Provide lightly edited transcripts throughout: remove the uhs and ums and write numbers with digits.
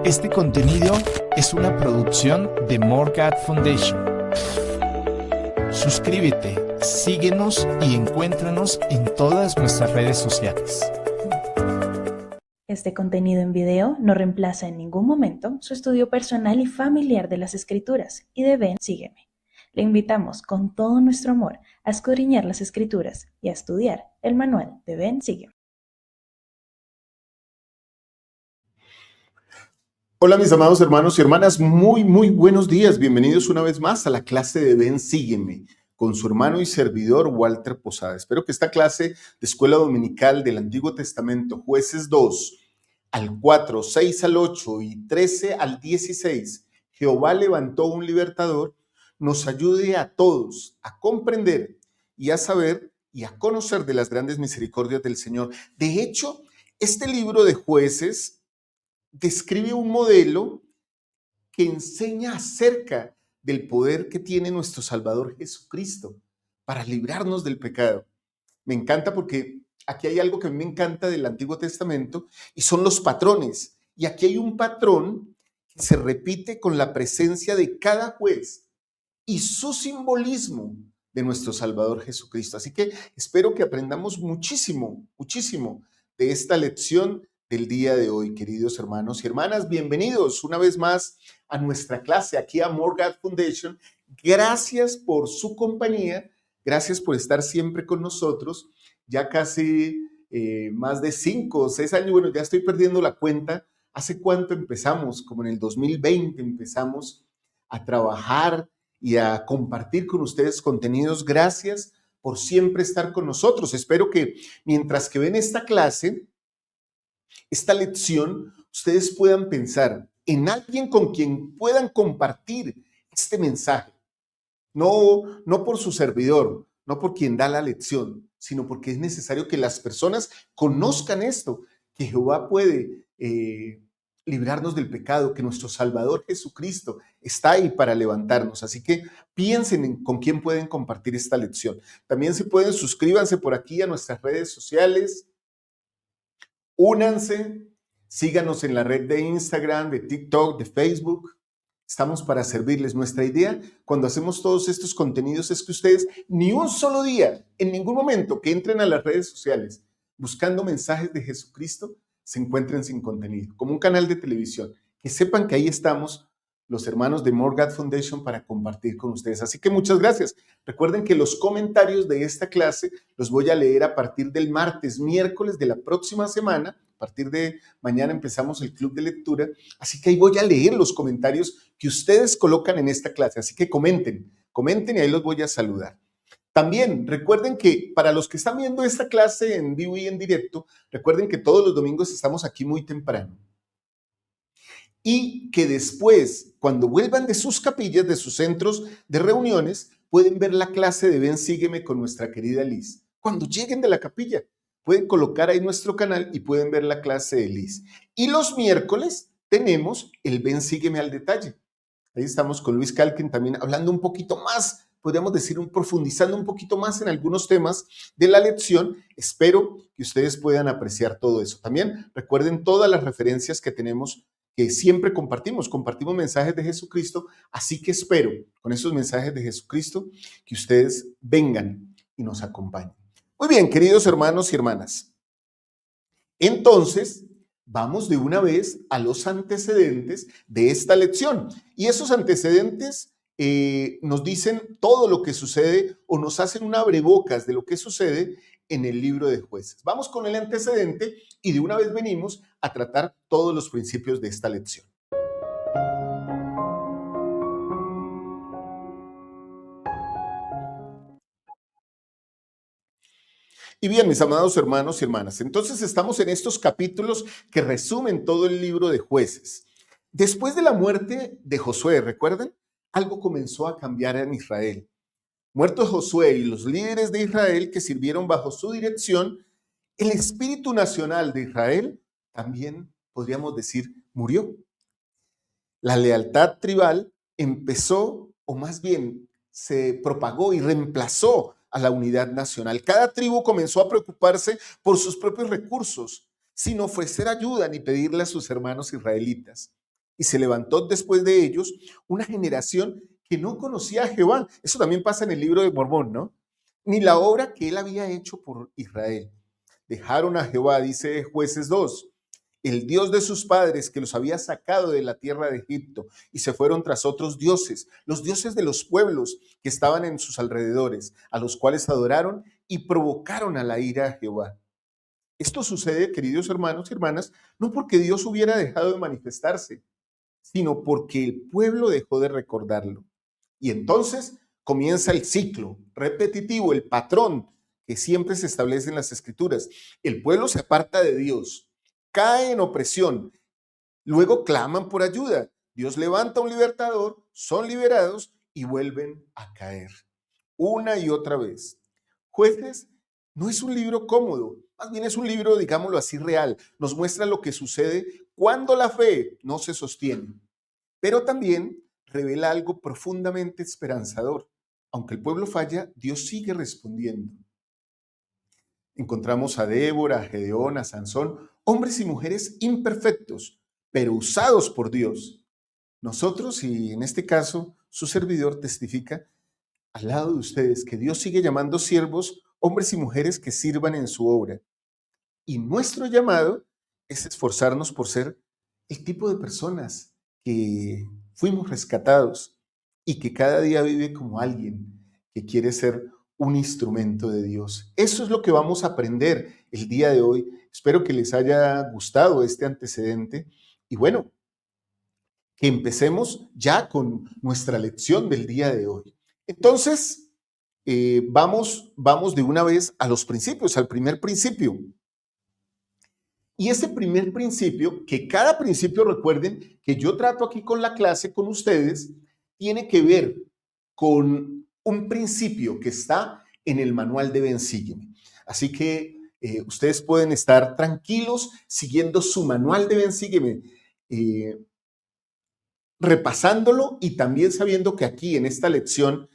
Este contenido es una producción de More God Foundation. Suscríbete, síguenos y encuéntranos en todas nuestras redes sociales. Este contenido en video no reemplaza en ningún momento su estudio personal y familiar de las Escrituras y de Ven, Sígueme. Le invitamos con todo nuestro amor a escudriñar las Escrituras y a estudiar el manual de Ven, Sígueme. Hola mis amados hermanos y hermanas, muy buenos días. Bienvenidos una vez más a la clase de Ven, Sígueme con su hermano y servidor Walter Posada. Espero que esta clase de Escuela Dominical del Antiguo Testamento, Jueces 2 al 4, 6 al 8 y 13 al 16, Jehová levantó un libertador, nos ayude a todos a comprender y a saber y a conocer de las grandes misericordias del Señor. De hecho, este libro de Jueces describe un modelo que enseña acerca del poder que tiene nuestro Salvador Jesucristo para librarnos del pecado. Me encanta porque aquí hay algo que a mí me encanta del Antiguo Testamento y son los patrones. Y aquí hay un patrón que se repite con la presencia de cada juez y su simbolismo de nuestro Salvador Jesucristo. Así que espero que aprendamos muchísimo de esta lección del día de hoy, queridos hermanos y hermanas. Bienvenidos una vez más a nuestra clase aquí a More God Foundation. Gracias por su compañía, gracias por estar siempre con nosotros. Ya casi más de 5 o 6 años, bueno, ya estoy perdiendo la cuenta. ¿Hace cuánto empezamos? Como en el 2020 empezamos a trabajar y a compartir con ustedes contenidos. Gracias por siempre estar con nosotros. Espero que mientras que ven esta clase, esta lección, ustedes puedan pensar en alguien con quien puedan compartir este mensaje. No por su servidor, no por quien da la lección, sino porque es necesario que las personas conozcan esto, que Jehová puede librarnos del pecado, que nuestro Salvador Jesucristo está ahí para levantarnos. Así que piensen en con quién pueden compartir esta lección. También si pueden, suscríbanse por aquí a nuestras redes sociales. Únanse, síganos en la red de Instagram, de TikTok, de Facebook. Estamos para servirles. Nuestra idea cuando hacemos todos estos contenidos es que ustedes ni un solo día, en ningún momento que entren a las redes sociales buscando mensajes de Jesucristo, se encuentren sin contenido, como un canal de televisión. Que sepan que ahí estamos los hermanos de More God Foundation para compartir con ustedes. Así que muchas gracias. Recuerden que los comentarios de esta clase los voy a leer a partir del martes, miércoles de la próxima semana. A partir de mañana empezamos el club de lectura. Así que ahí voy a leer los comentarios que ustedes colocan en esta clase. Así que comenten y ahí los voy a saludar. También recuerden que para los que están viendo esta clase en vivo y en directo, recuerden que todos los domingos estamos aquí muy temprano. Y que después, cuando vuelvan de sus capillas, de sus centros de reuniones, pueden ver la clase de Ven, Sígueme con nuestra querida Liz. Cuando lleguen de la capilla, pueden colocar ahí nuestro canal y pueden ver la clase de Liz. Y los miércoles tenemos el Ven, Sígueme al detalle. Ahí estamos con Luis Calkin también hablando un poquito más, podríamos decir, profundizando un poquito más en algunos temas de la lección. Espero que ustedes puedan apreciar todo eso. También recuerden todas las referencias que tenemos, que siempre compartimos mensajes de Jesucristo, así que espero con esos mensajes de Jesucristo que ustedes vengan y nos acompañen. Muy bien, queridos hermanos y hermanas. Entonces, vamos de una vez a los antecedentes de esta lección. Y esos antecedentes nos dicen todo lo que sucede o nos hacen un abrebocas de lo que sucede en el libro de Jueces. Vamos con el antecedente y de una vez venimos a tratar todos los principios de esta lección. Y bien, mis amados hermanos y hermanas, entonces estamos en estos capítulos que resumen todo el libro de Jueces. Después de la muerte de Josué, ¿recuerdan? Algo comenzó a cambiar en Israel. Muerto Josué y los líderes de Israel que sirvieron bajo su dirección, el espíritu nacional de Israel también, podríamos decir, murió. La lealtad tribal empezó, o más bien se propagó y reemplazó a la unidad nacional. Cada tribu comenzó a preocuparse por sus propios recursos, sin ofrecer ayuda ni pedirle a sus hermanos israelitas. Y se levantó después de ellos una generación que no conocía a Jehová. Eso también pasa en el libro de Mormón, ¿no? Ni la obra que él había hecho por Israel. Dejaron a Jehová, dice Jueces 2, el Dios de sus padres que los había sacado de la tierra de Egipto, y se fueron tras otros dioses, los dioses de los pueblos que estaban en sus alrededores, a los cuales adoraron y provocaron a la ira a Jehová. Esto sucede, queridos hermanos y hermanas, no porque Dios hubiera dejado de manifestarse, sino porque el pueblo dejó de recordarlo. Y entonces comienza el ciclo repetitivo, el patrón que siempre se establece en las Escrituras. El pueblo se aparta de Dios, cae en opresión, luego claman por ayuda. Dios levanta un libertador, son liberados y vuelven a caer. Una y otra vez. Jueces no es un libro cómodo, más bien es un libro, digámoslo así, real. Nos muestra lo que sucede cuando la fe no se sostiene, pero también revela algo profundamente esperanzador. Aunque el pueblo falla, Dios sigue respondiendo. Encontramos a Débora, a Gedeón, a Sansón, hombres y mujeres imperfectos, pero usados por Dios. Nosotros, y en este caso, su servidor testifica al lado de ustedes que Dios sigue llamando siervos, hombres y mujeres que sirvan en su obra. Y nuestro llamado es esforzarnos por ser el tipo de personas que fuimos rescatados y que cada día vive como alguien que quiere ser un instrumento de Dios. Eso es lo que vamos a aprender el día de hoy. Espero que les haya gustado este antecedente y bueno, que empecemos ya con nuestra lección del día de hoy. Entonces, vamos de una vez a los principios, al primer principio. Y ese primer principio, que cada principio, recuerden que yo trato aquí con la clase, con ustedes, tiene que ver con un principio que está en el manual de Ven, Sígueme. Así que ustedes pueden estar tranquilos siguiendo su manual de Ven, Sígueme, repasándolo y también sabiendo que aquí en esta lección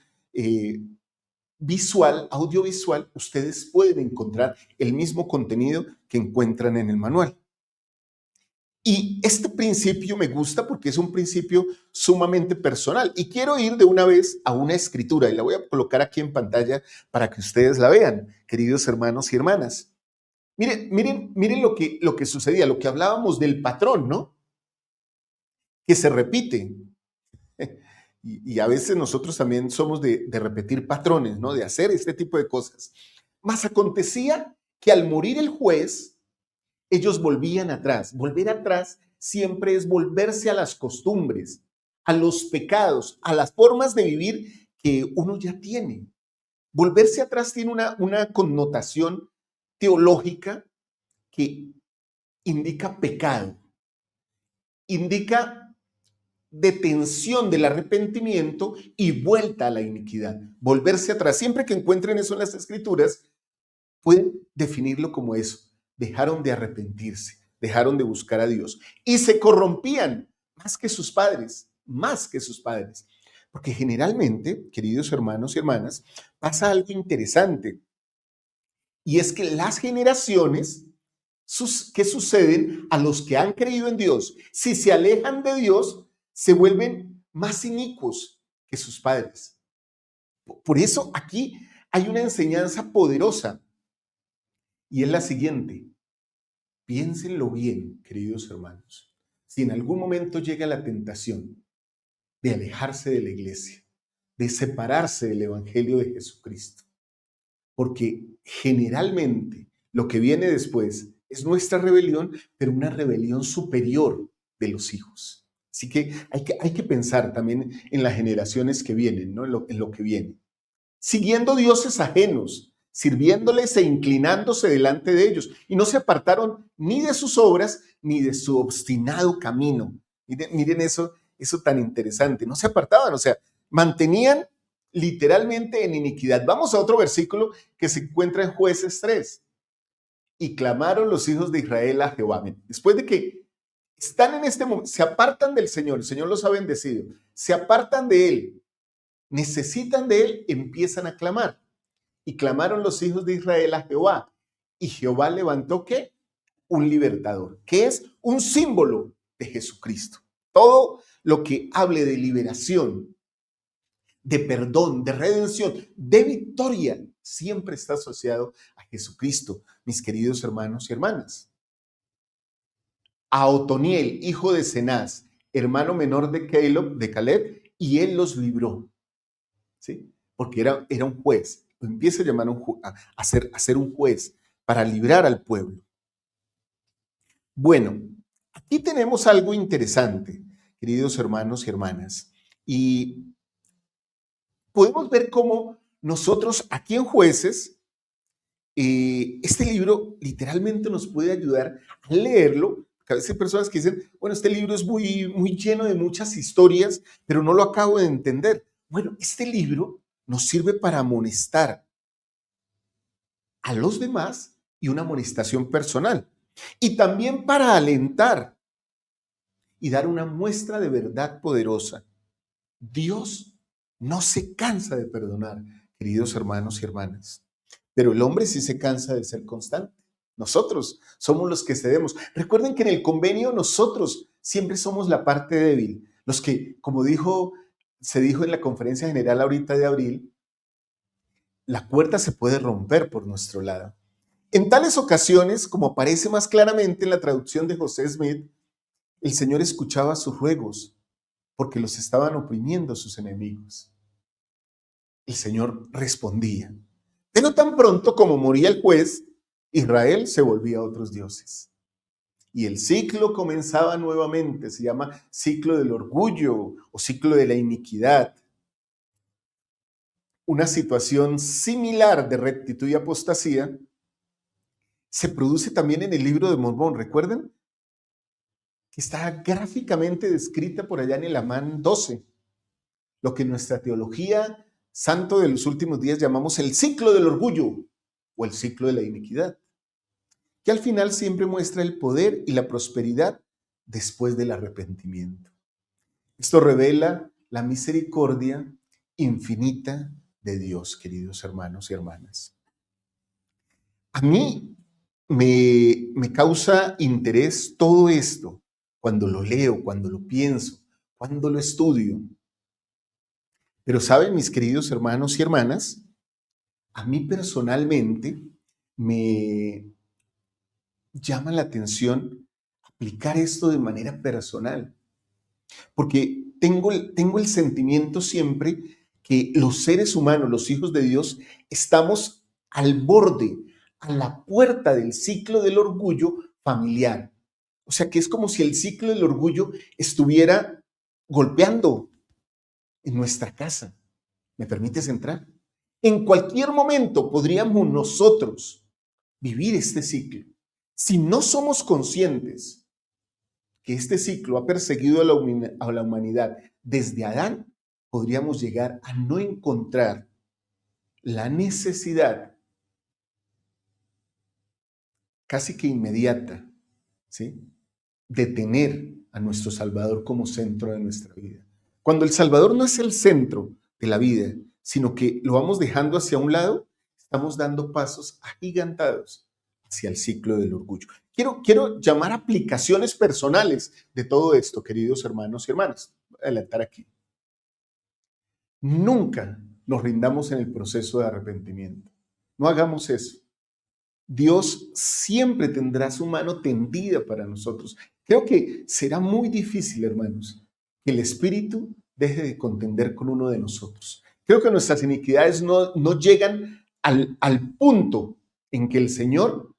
visual, audiovisual, ustedes pueden encontrar el mismo contenido que encuentran en el manual. Y este principio me gusta porque es un principio sumamente personal y quiero ir de una vez a una escritura y la voy a colocar aquí en pantalla para que ustedes la vean, queridos hermanos y hermanas. Miren lo que sucedía, lo que hablábamos del patrón, ¿no? Que se repite. Y a veces nosotros también somos de repetir patrones, ¿no? De hacer este tipo de cosas. Mas acontecía que al morir el juez, ellos volvían atrás. Volver atrás siempre es volverse a las costumbres, a los pecados, a las formas de vivir que uno ya tiene. Volverse atrás tiene una connotación teológica que indica pecado, indica detención del arrepentimiento y vuelta a la iniquidad. Volverse atrás. Siempre que encuentren eso en las Escrituras, pueden definirlo como eso. Dejaron de arrepentirse, dejaron de buscar a Dios y se corrompían más que sus padres, más que sus padres. Porque generalmente, queridos hermanos y hermanas, pasa algo interesante y es que las generaciones que suceden a los que han creído en Dios, si se alejan de Dios, se vuelven más inicuos que sus padres. Por eso aquí hay una enseñanza poderosa y es la siguiente. Piénsenlo bien, queridos hermanos. Si en algún momento llega la tentación de alejarse de la iglesia, de separarse del Evangelio de Jesucristo, porque generalmente lo que viene después es nuestra rebelión, pero una rebelión superior de los hijos. Así que hay que pensar también en las generaciones que vienen, ¿no? En lo que viene. Siguiendo dioses ajenos, sirviéndoles e inclinándose delante de ellos. Y no se apartaron ni de sus obras, ni de su obstinado camino. Miren eso tan interesante. No se apartaban, o sea, mantenían literalmente en iniquidad. Vamos a otro versículo que se encuentra en Jueces 3. Y clamaron los hijos de Israel a Jehová. Después de que están en este momento, se apartan del Señor, el Señor los ha bendecido, se apartan de Él, necesitan de Él, empiezan a clamar. Y clamaron los hijos de Israel a Jehová. Y Jehová levantó, ¿qué? Un libertador, que es un símbolo de Jesucristo. todo lo que hable de liberación, de perdón, de redención, de victoria, siempre está asociado a Jesucristo, mis queridos hermanos y hermanas. A Otoniel, hijo de Cenaz, hermano menor de Caleb, y él los libró, ¿sí? Porque era un juez. Empieza a llamar a ser un juez para librar al pueblo. Bueno, aquí tenemos algo interesante, queridos hermanos y hermanas, y podemos ver cómo nosotros aquí en Jueces, este libro literalmente nos puede ayudar a leerlo. A veces hay personas que dicen, bueno, este libro es muy lleno de muchas historias, pero no lo acabo de entender. Bueno, este libro nos sirve para amonestar a los demás y una amonestación personal. Y también para alentar y dar una muestra de verdad poderosa. Dios no se cansa de perdonar, queridos hermanos y hermanas, pero el hombre sí se cansa de ser constante. Nosotros somos los que cedemos. Recuerden que en el convenio nosotros siempre somos la parte débil, los que, como se dijo en la conferencia general ahorita de abril, la puerta se puede romper por nuestro lado. En tales ocasiones, como aparece más claramente en la traducción de José Smith, el Señor escuchaba sus ruegos porque los estaban oprimiendo sus enemigos. El Señor respondía. Pero tan pronto como moría el juez, Israel se volvía a otros dioses. Y el ciclo comenzaba nuevamente, se llama ciclo del orgullo o ciclo de la iniquidad. Una situación similar de rectitud y apostasía se produce también en el libro de Mormón, ¿recuerdan? Que está gráficamente descrita por allá en el Amán 12, lo que en nuestra teología santo de los últimos días llamamos el ciclo del orgullo o el ciclo de la iniquidad, que al final siempre muestra el poder y la prosperidad después del arrepentimiento. Esto revela la misericordia infinita de Dios, queridos hermanos y hermanas. A mí me causa interés todo esto cuando lo leo, cuando lo pienso, cuando lo estudio. Pero saben, mis queridos hermanos y hermanas, a mí personalmente me llama la atención aplicar esto de manera personal, porque tengo el sentimiento siempre que los seres humanos, los hijos de Dios, estamos al borde, a la puerta del ciclo del orgullo familiar. O sea, que es como si el ciclo del orgullo estuviera golpeando en nuestra casa. ¿Me permites entrar? En cualquier momento podríamos nosotros vivir este ciclo. Si no somos conscientes que este ciclo ha perseguido a la humanidad desde Adán, podríamos llegar a no encontrar la necesidad casi que inmediata, ¿sí?, de tener a nuestro Salvador como centro de nuestra vida. Cuando el Salvador no es el centro de la vida, sino que lo vamos dejando hacia un lado, estamos dando pasos agigantados hacia el ciclo del orgullo. Quiero llamar aplicaciones personales de todo esto, queridos hermanos y hermanas. Voy a adelantar aquí. Nunca nos rindamos en el proceso de arrepentimiento. No hagamos eso. Dios siempre tendrá su mano tendida para nosotros. Creo que será muy difícil, hermanos, que el Espíritu deje de contender con uno de nosotros. Creo que nuestras iniquidades no llegan al punto en que el Señor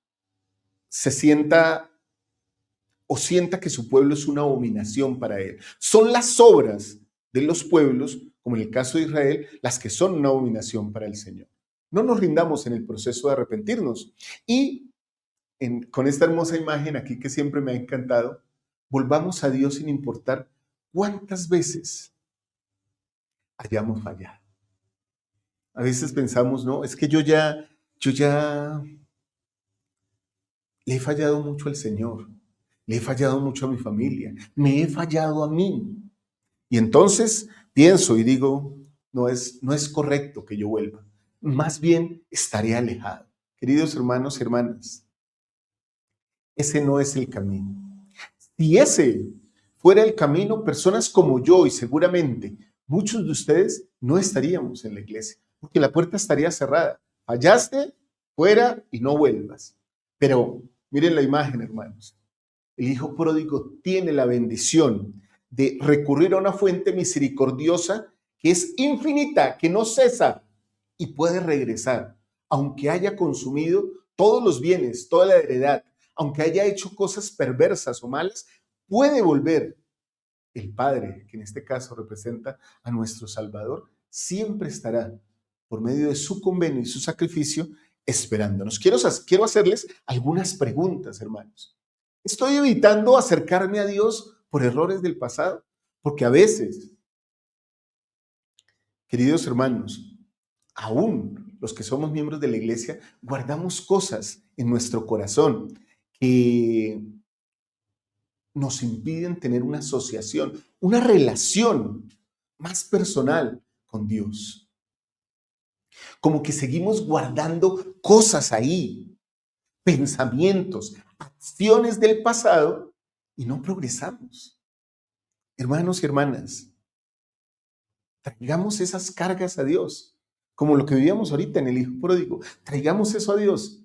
se sienta o sienta que su pueblo es una abominación para Él. Son las obras de los pueblos, como en el caso de Israel, las que son una abominación para el Señor. No nos rindamos en el proceso de arrepentirnos. Y con esta hermosa imagen aquí que siempre me ha encantado, volvamos a Dios sin importar cuántas veces hayamos fallado. A veces pensamos, no, es que yo ya le he fallado mucho al Señor, le he fallado mucho a mi familia, me he fallado a mí. Y entonces pienso y digo, no es correcto que yo vuelva. Más bien estaré alejado. Queridos hermanos y hermanas, ese no es el camino. Si ese fuera del camino, personas como yo y seguramente muchos de ustedes no estaríamos en la iglesia, porque la puerta estaría cerrada. Fallaste, fuera y no vuelvas. Pero miren la imagen, hermanos. El hijo pródigo tiene la bendición de recurrir a una fuente misericordiosa que es infinita, que no cesa y puede regresar, aunque haya consumido todos los bienes, toda la heredad, aunque haya hecho cosas perversas o malas, puede volver. El Padre, que en este caso representa a nuestro Salvador, siempre estará por medio de su convenio y su sacrificio esperándonos. Quiero hacerles algunas preguntas, hermanos. ¿Estoy evitando acercarme a Dios por errores del pasado? Porque a veces, queridos hermanos, aún los que somos miembros de la iglesia, guardamos cosas en nuestro corazón que nos impiden tener una asociación, una relación más personal con Dios. Como que seguimos guardando cosas ahí, pensamientos, acciones del pasado y no progresamos. Hermanos y hermanas, traigamos esas cargas a Dios, como lo que vivíamos ahorita en el Hijo Pródigo. Traigamos eso a Dios.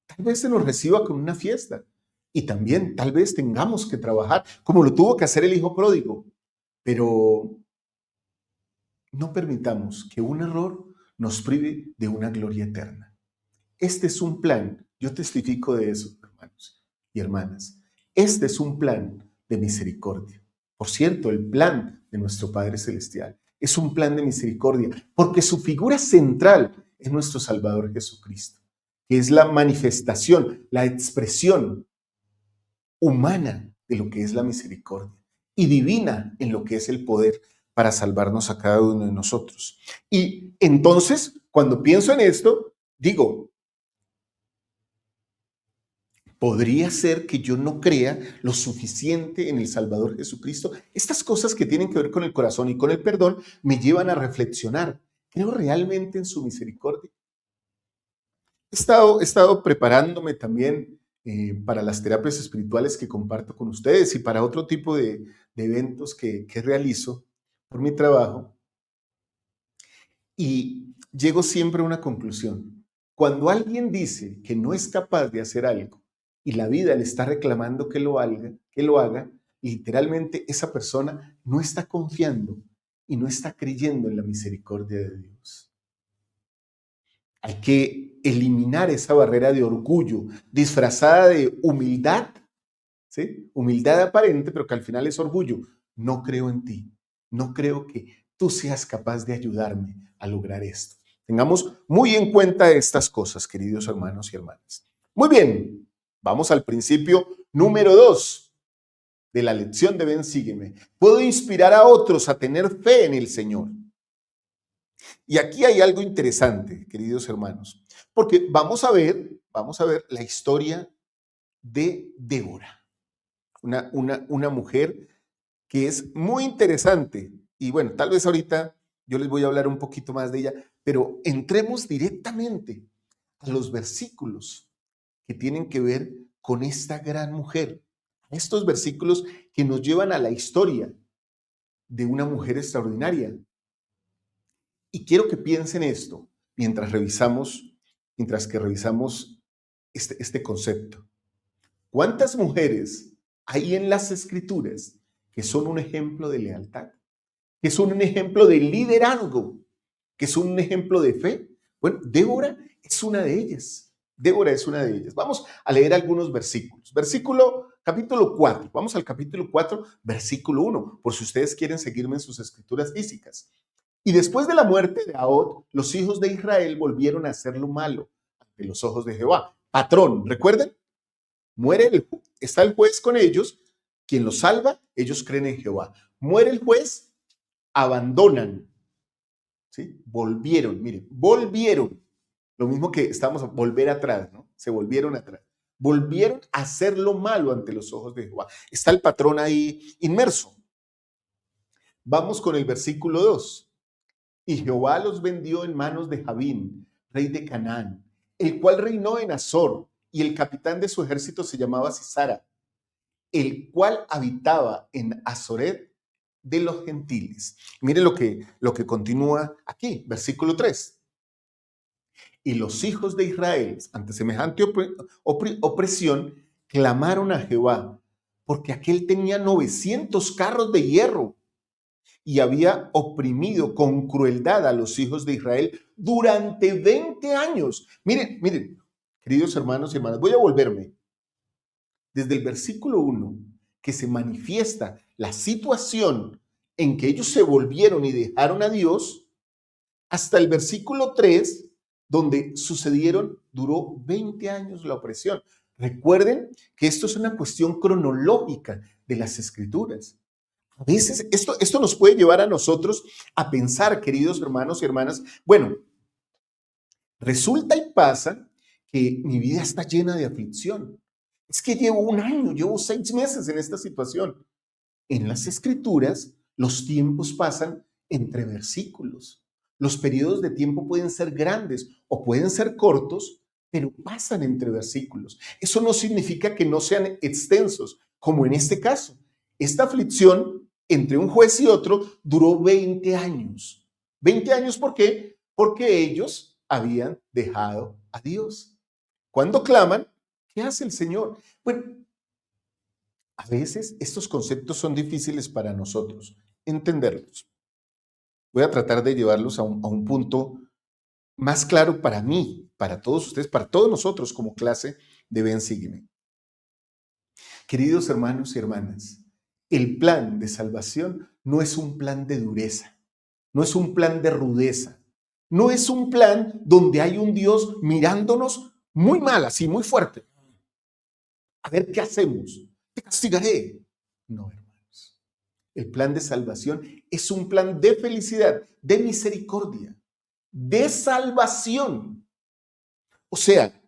Tal vez se nos reciba con una fiesta y también tal vez tengamos que trabajar como lo tuvo que hacer el Hijo Pródigo, pero no permitamos que un error nos prive de una gloria eterna. Este es un plan, yo testifico de eso, hermanos y hermanas. Este es un plan de misericordia. Por cierto, el plan de nuestro Padre Celestial es un plan de misericordia, porque su figura central es nuestro Salvador Jesucristo, que es la manifestación, la expresión humana de lo que es la misericordia y divina en lo que es el poder para salvarnos a cada uno de nosotros. Y entonces, cuando pienso en esto, digo, podría ser que yo no crea lo suficiente en el Salvador Jesucristo. Estas cosas que tienen que ver con el corazón y con el perdón me llevan a reflexionar. ¿Creo realmente en su misericordia? He estado preparándome también para las terapias espirituales que comparto con ustedes y para otro tipo de eventos que realizo por mi trabajo. Y llego siempre a una conclusión. Cuando alguien dice que no es capaz de hacer algo y la vida le está reclamando que lo haga, literalmente esa persona no está confiando y no está creyendo en la misericordia de Dios. Hay que eliminar esa barrera de orgullo disfrazada de humildad, ¿sí? Humildad aparente, pero que al final es orgullo. No creo en ti, no creo que tú seas capaz de ayudarme a lograr esto. Tengamos muy en cuenta estas cosas, queridos hermanos y hermanas. Muy bien, vamos al principio número 2 de la lección de Ven, sígueme. Puedo inspirar a otros a tener fe en el Señor. Y aquí hay algo interesante, queridos hermanos, porque vamos a ver la historia de Débora, una mujer que es muy interesante. Y bueno, tal vez ahorita yo les voy a hablar un poquito más de ella, pero entremos directamente a los versículos que tienen que ver con esta gran mujer. Estos versículos que nos llevan a la historia de una mujer extraordinaria. Y quiero que piensen esto mientras que revisamos este concepto. ¿Cuántas mujeres hay en las Escrituras que son un ejemplo de lealtad, que son un ejemplo de liderazgo, que son un ejemplo de fe? Bueno, Débora es una de ellas. Débora es una de ellas. Vamos a leer algunos versículos. Capítulo 4. Vamos al capítulo 4, versículo 1, por si ustedes quieren seguirme en sus escrituras físicas. Y después de la muerte de Ahod, los hijos de Israel volvieron a hacer lo malo ante los ojos de Jehová. Patrón, ¿recuerden? Está el juez con ellos, quien los salva, ellos creen en Jehová. Muere el juez, abandonan, ¿sí? Volvieron. Lo mismo que estamos a volver atrás, ¿no? Se volvieron atrás. Volvieron a hacer lo malo ante los ojos de Jehová. Está el patrón ahí inmerso. Vamos con el versículo 2. Y Jehová los vendió en manos de Jabín, rey de Canaán, el cual reinó en Azor, y el capitán de su ejército se llamaba Sisara. el cual habitaba en Azoret de los gentiles. Mire lo que continúa aquí, versículo 3. Y los hijos de Israel, ante semejante opresión, clamaron a Jehová, porque aquél tenía 900 carros de hierro y había oprimido con crueldad a los hijos de Israel durante 20 años. Miren, queridos hermanos y hermanas, voy a volverme desde el versículo 1, que se manifiesta la situación en que ellos se volvieron y dejaron a Dios, hasta el versículo 3, donde duró 20 años la opresión. Recuerden que esto es una cuestión cronológica de las Escrituras. A veces esto nos puede llevar a nosotros a pensar, queridos hermanos y hermanas, bueno, resulta y pasa que mi vida está llena de aflicción. Es que llevo un año, llevo 6 meses en esta situación. En las Escrituras, los tiempos pasan entre versículos. Los periodos de tiempo pueden ser grandes o pueden ser cortos, pero pasan entre versículos. Eso no significa que no sean extensos, como en este caso. Esta aflicción entre un juez y otro duró 20 años. 20 años, ¿por qué? Porque ellos habían dejado a Dios. Cuando claman, ¿qué hace el Señor? Bueno, a veces estos conceptos son difíciles para nosotros entenderlos. Voy a tratar de llevarlos a un punto más claro para mí, para todos ustedes, para todos nosotros como clase de Ven, Sígueme. Queridos hermanos y hermanas, el plan de salvación no es un plan de dureza, no es un plan de rudeza, no es un plan donde hay un Dios mirándonos muy mal, así, muy fuerte. A ver, ¿qué hacemos? Te castigaré. No, hermanos. El plan de salvación es un plan de felicidad, de misericordia, de salvación. O sea,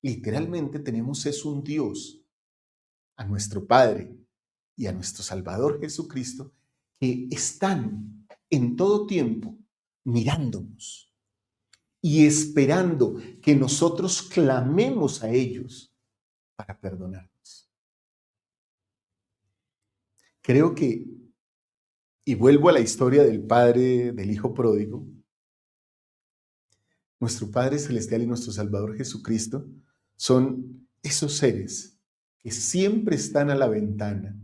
literalmente tenemos un Dios, a nuestro Padre y a nuestro Salvador Jesucristo, que están en todo tiempo mirándonos y esperando que nosotros clamemos a ellos para perdonarnos. Creo que, y vuelvo a la historia del padre del hijo pródigo, nuestro Padre Celestial y nuestro Salvador Jesucristo son esos seres que siempre están a la ventana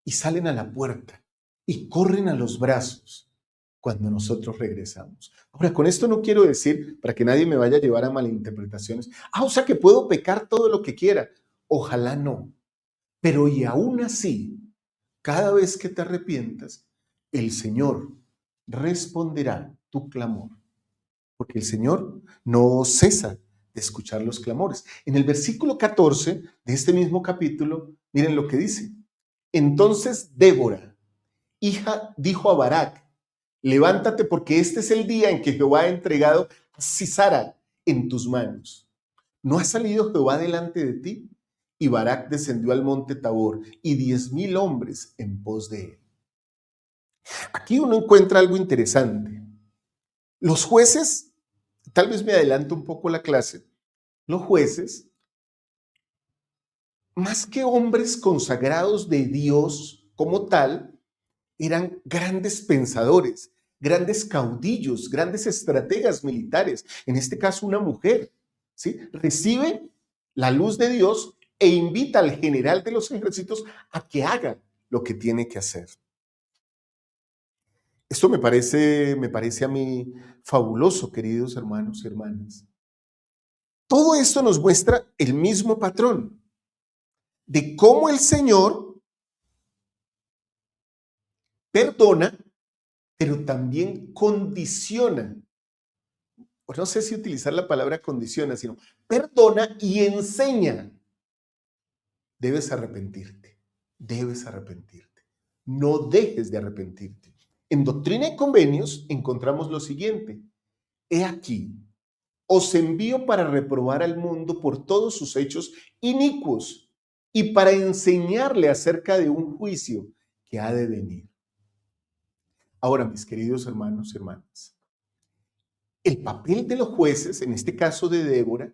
y salen a la puerta y corren a los brazos cuando nosotros regresamos. Ahora, con esto no quiero decir, para que nadie me vaya a llevar a malinterpretaciones, o sea que puedo pecar todo lo que quiera. Ojalá no. Pero y aún así, cada vez que te arrepientas, el Señor responderá tu clamor, porque el Señor no cesa de escuchar los clamores. En el versículo 14 de este mismo capítulo, miren lo que dice. Entonces Débora, hija, dijo a Barak, levántate porque este es el día en que Jehová ha entregado a Sisara en tus manos. ¿No ha salido Jehová delante de ti? Y Barak descendió al monte Tabor y 10,000 hombres en pos de él. Aquí uno encuentra algo interesante. Los jueces, tal vez me adelanto un poco la clase, los jueces, más que hombres consagrados de Dios como tal, eran grandes pensadores, grandes caudillos, grandes estrategas militares. En este caso, una mujer, ¿sí? Recibe la luz de Dios e invita al general de los ejércitos a que haga lo que tiene que hacer. Esto me parece a mí fabuloso, queridos hermanos y hermanas. Todo esto nos muestra el mismo patrón de cómo el Señor perdona, pero también condiciona. No sé si utilizar la palabra condiciona, sino perdona y enseña. Debes arrepentirte, debes arrepentirte. No dejes de arrepentirte. En Doctrina y Convenios encontramos lo siguiente. He aquí, os envío para reprobar al mundo por todos sus hechos inicuos y para enseñarle acerca de un juicio que ha de venir. Ahora, mis queridos hermanos y hermanas, el papel de los jueces, en este caso de Débora,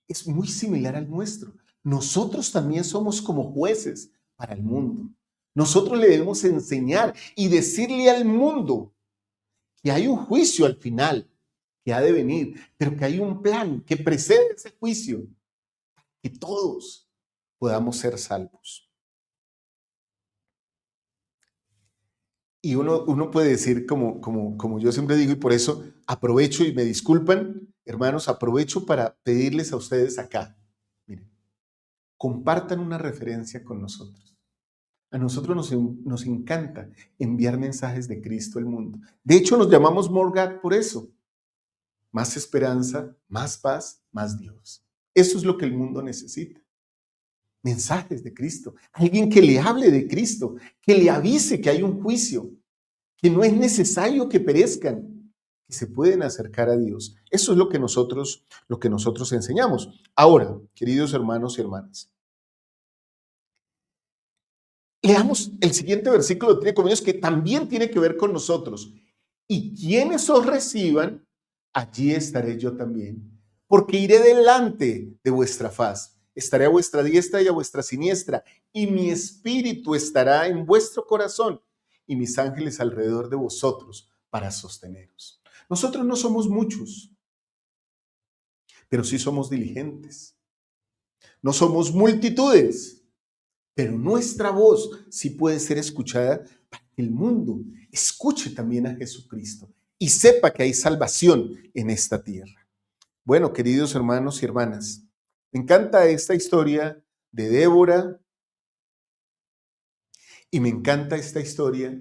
es muy similar al nuestro. nosotros también somos como jueces para el mundo. Nosotros le debemos enseñar y decirle al mundo que hay un juicio al final que ha de venir, pero que hay un plan que precede ese juicio, que todos podamos ser salvos. Y uno puede decir, como yo siempre digo, y por eso aprovecho y me disculpan, hermanos, aprovecho para pedirles a ustedes acá, miren, compartan una referencia con nosotros. A nosotros nos encanta enviar mensajes de Cristo al mundo. De hecho, nos llamamos More God por eso. Más esperanza, más paz, más Dios. Eso es lo que el mundo necesita. Mensajes de Cristo. Alguien que le hable de Cristo, que le avise que hay un juicio, que no es necesario que perezcan, que se pueden acercar a Dios. Eso es lo que nosotros enseñamos. Ahora, queridos hermanos y hermanas, leamos el siguiente versículo de 3 Corintios que también tiene que ver con nosotros. Y quienes os reciban, allí estaré yo también, porque iré delante de vuestra faz. Estaré a vuestra diestra y a vuestra siniestra, y mi espíritu estará en vuestro corazón, y mis ángeles alrededor de vosotros para sosteneros. Nosotros no somos muchos, pero sí somos diligentes. No somos multitudes, pero nuestra voz sí puede ser escuchada para que el mundo escuche también a Jesucristo y sepa que hay salvación en esta tierra. Bueno, queridos hermanos y hermanas, me encanta esta historia de Débora y me encanta esta historia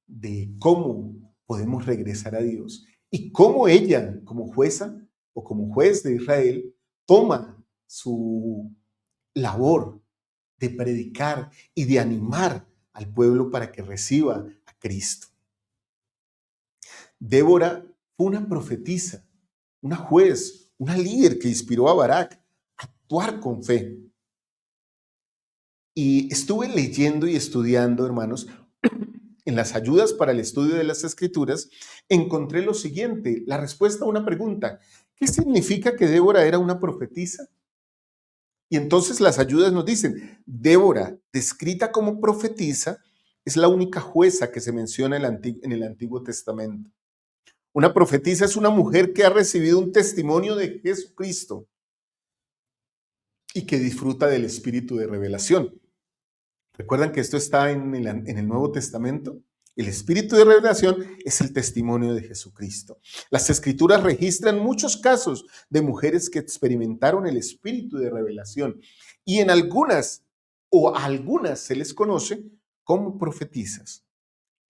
de cómo podemos regresar a Dios y cómo ella, como jueza o como juez de Israel, toma su labor de predicar y de animar al pueblo para que reciba a Cristo. Débora fue una profetisa, una juez, una líder que inspiró a Barak a actuar con fe. Y estuve leyendo y estudiando, hermanos, en las ayudas para el estudio de las Escrituras, encontré lo siguiente, la respuesta a una pregunta. ¿Qué significa que Débora era una profetisa? Y entonces las ayudas nos dicen, Débora, descrita como profetisa, es la única jueza que se menciona en el Antiguo Testamento. Una profetisa es una mujer que ha recibido un testimonio de Jesucristo y que disfruta del espíritu de revelación. ¿Recuerdan que esto está en el Nuevo Testamento? El espíritu de revelación es el testimonio de Jesucristo. Las Escrituras registran muchos casos de mujeres que experimentaron el espíritu de revelación y en algunas o a algunas se les conoce como profetisas.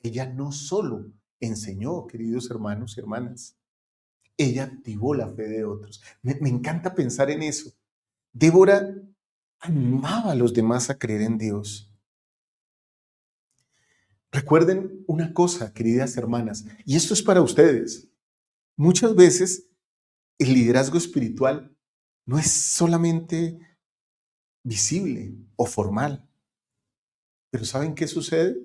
Ella no solo enseñó, queridos hermanos y hermanas, ella activó la fe de otros. Me encanta pensar en eso. Débora animaba a los demás a creer en Dios. Recuerden una cosa, queridas hermanas, y esto es para ustedes. Muchas veces el liderazgo espiritual no es solamente visible o formal. Pero ¿saben qué sucede?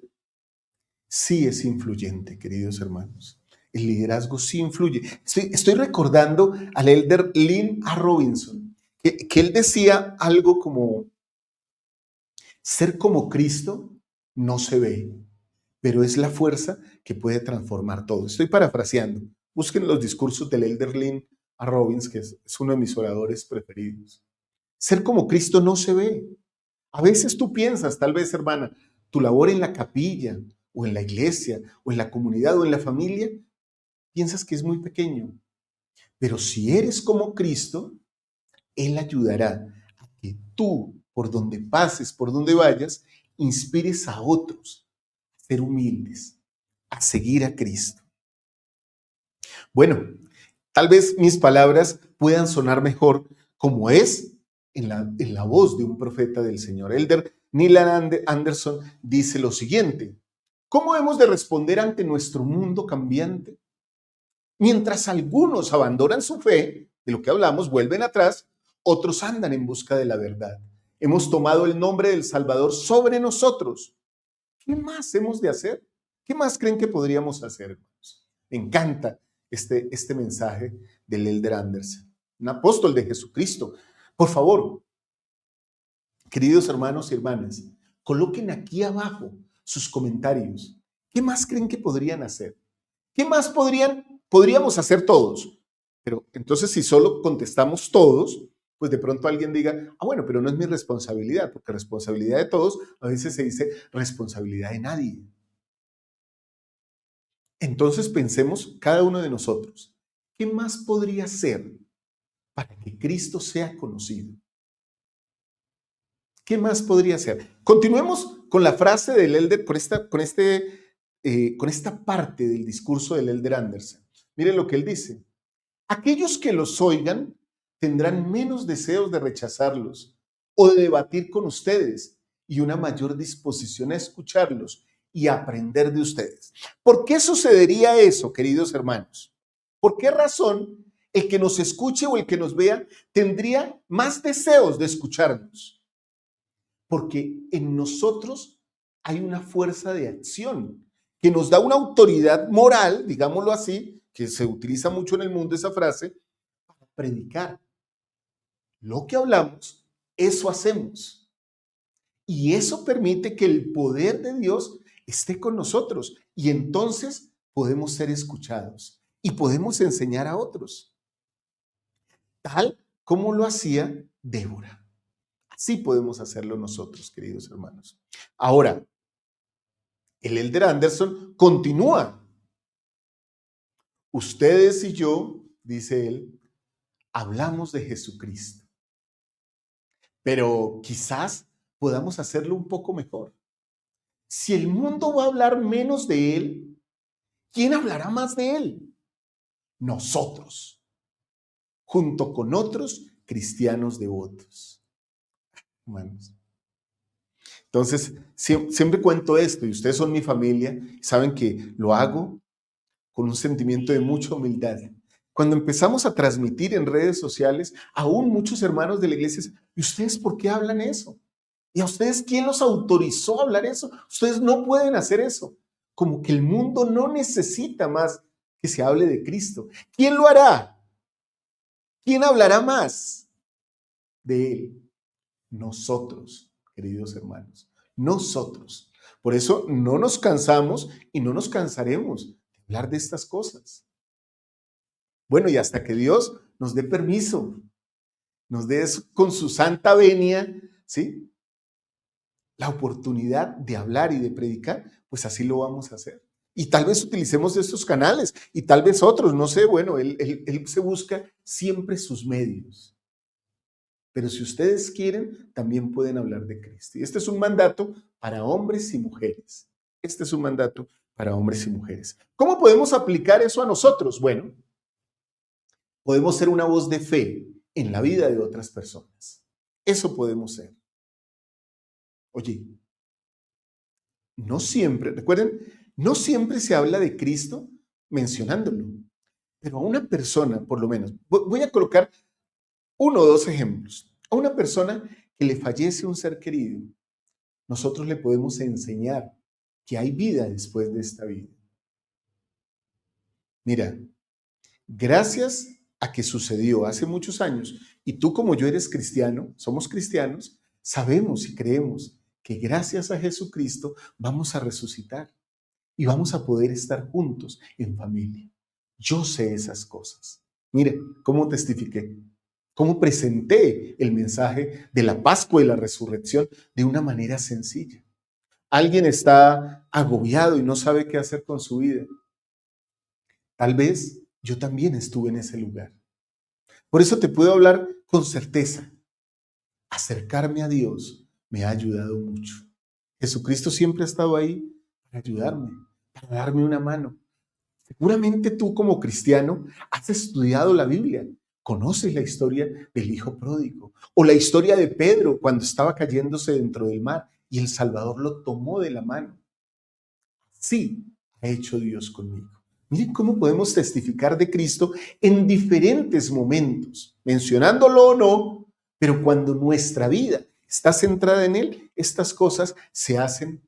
Sí es influyente, queridos hermanos. El liderazgo sí influye. Estoy recordando al elder Lynn A. Robinson, que él decía algo como, ser como Cristo no se ve, pero es la fuerza que puede transformar todo. Estoy parafraseando. Busquen los discursos del elder Lynn A. Robbins, que es uno de mis oradores preferidos. Ser como Cristo no se ve. A veces tú piensas, tal vez, hermana, tu labor en la capilla, o en la iglesia, o en la comunidad, o en la familia, piensas que es muy pequeño. Pero si eres como Cristo, Él ayudará a que tú, por donde pases, por donde vayas, inspires a otros a ser humildes, a seguir a Cristo. Bueno, tal vez mis palabras puedan sonar mejor como es en la voz de un profeta del Señor. Elder Neil Anderson dice lo siguiente: ¿cómo hemos de responder ante nuestro mundo cambiante? Mientras algunos abandonan su fe, de lo que hablamos, vuelven atrás, otros andan en busca de la verdad. Hemos tomado el nombre del Salvador sobre nosotros. ¿Qué más hemos de hacer? ¿Qué más creen que podríamos hacer, hermanos? Me encanta este mensaje del elder Anderson, un apóstol de Jesucristo. Por favor, Queridos hermanos y hermanas, coloquen aquí abajo sus comentarios. ¿Qué más creen que podrían hacer? ¿Qué más podríamos hacer todos? Pero entonces si solo contestamos todos, pues de pronto alguien diga, bueno, pero no es mi responsabilidad, porque responsabilidad de todos a veces se dice responsabilidad de nadie. Entonces pensemos cada uno de nosotros, ¿qué más podría hacer para que Cristo sea conocido? ¿Qué más podría hacer? Continuemos con la frase del Elder, con esta parte del discurso del Elder Anderson. Miren lo que él dice. Aquellos que los oigan tendrán menos deseos de rechazarlos o de debatir con ustedes y una mayor disposición a escucharlos y a aprender de ustedes. ¿Por qué sucedería eso, queridos hermanos? ¿Por qué razón el que nos escuche o el que nos vea tendría más deseos de escucharnos? Porque en nosotros hay una fuerza de acción que nos da una autoridad moral, digámoslo así, que se utiliza mucho en el mundo esa frase, para predicar. Lo que hablamos, eso hacemos. Y eso permite que el poder de Dios esté con nosotros. Y entonces podemos ser escuchados y podemos enseñar a otros. Tal como lo hacía Débora. Así podemos hacerlo nosotros, queridos hermanos. Ahora, el Elder Anderson continúa. Ustedes y yo, dice él, hablamos de Jesucristo, pero quizás podamos hacerlo un poco mejor. Si el mundo va a hablar menos de él, ¿quién hablará más de él? Nosotros, junto con otros cristianos devotos. Hermanos. Entonces, siempre cuento esto, y ustedes son mi familia, saben que lo hago con un sentimiento de mucha humildad. Cuando empezamos a transmitir en redes sociales, aún muchos hermanos de la iglesia dicen, ¿y ustedes por qué hablan eso? ¿Y a ustedes quién los autorizó a hablar eso? Ustedes no pueden hacer eso. Como que el mundo no necesita más que se hable de Cristo. ¿Quién lo hará? ¿Quién hablará más de Él? Nosotros, queridos hermanos, nosotros. Por eso no nos cansamos y no nos cansaremos de hablar de estas cosas. Bueno, y hasta que Dios nos dé permiso, nos dé con su santa venia, ¿sí?, la oportunidad de hablar y de predicar, pues así lo vamos a hacer. Y tal vez utilicemos estos canales y tal vez otros, no sé, bueno, él se busca siempre sus medios. Pero si ustedes quieren, también pueden hablar de Cristo. Y este es un mandato para hombres y mujeres. Este es un mandato para hombres y mujeres. ¿Cómo podemos aplicar eso a nosotros? Bueno, podemos ser una voz de fe en la vida de otras personas. Eso podemos ser. Oye, no siempre, recuerden, no siempre se habla de Cristo mencionándolo, pero a una persona, por lo menos, voy a colocar 1 o 2 ejemplos. A una persona que le fallece un ser querido, nosotros le podemos enseñar que hay vida después de esta vida. Mira, gracias a que sucedió hace muchos años, y tú como yo eres cristiano, somos cristianos, sabemos y creemos que gracias a Jesucristo vamos a resucitar y vamos a poder estar juntos en familia. Yo sé esas cosas. Mire cómo testifiqué, cómo presenté el mensaje de la Pascua y la resurrección de una manera sencilla. Alguien está agobiado y no sabe qué hacer con su vida. Tal vez yo también estuve en ese lugar. Por eso te puedo hablar con certeza. Acercarme a Dios me ha ayudado mucho. Jesucristo siempre ha estado ahí para ayudarme, para darme una mano. Seguramente tú como cristiano has estudiado la Biblia, conoces la historia del hijo pródigo o la historia de Pedro cuando estaba cayéndose dentro del mar y el Salvador lo tomó de la mano. Sí, ha hecho Dios conmigo. Miren cómo podemos testificar de Cristo en diferentes momentos, mencionándolo o no, pero cuando nuestra vida está centrada en Él, estas cosas se hacen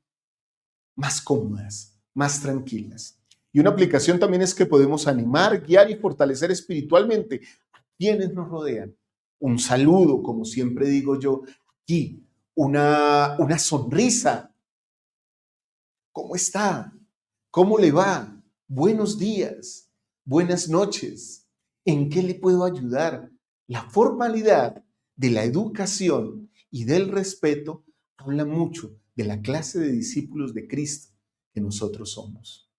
más cómodas, más tranquilas. Y una aplicación también es que podemos animar, guiar y fortalecer espiritualmente a quienes nos rodean. Un saludo, como siempre digo yo, aquí, una sonrisa. ¿Cómo está? ¿Cómo le va? Buenos días, buenas noches. ¿En qué le puedo ayudar? La formalidad de la educación y del respeto habla mucho de la clase de discípulos de Cristo que nosotros somos.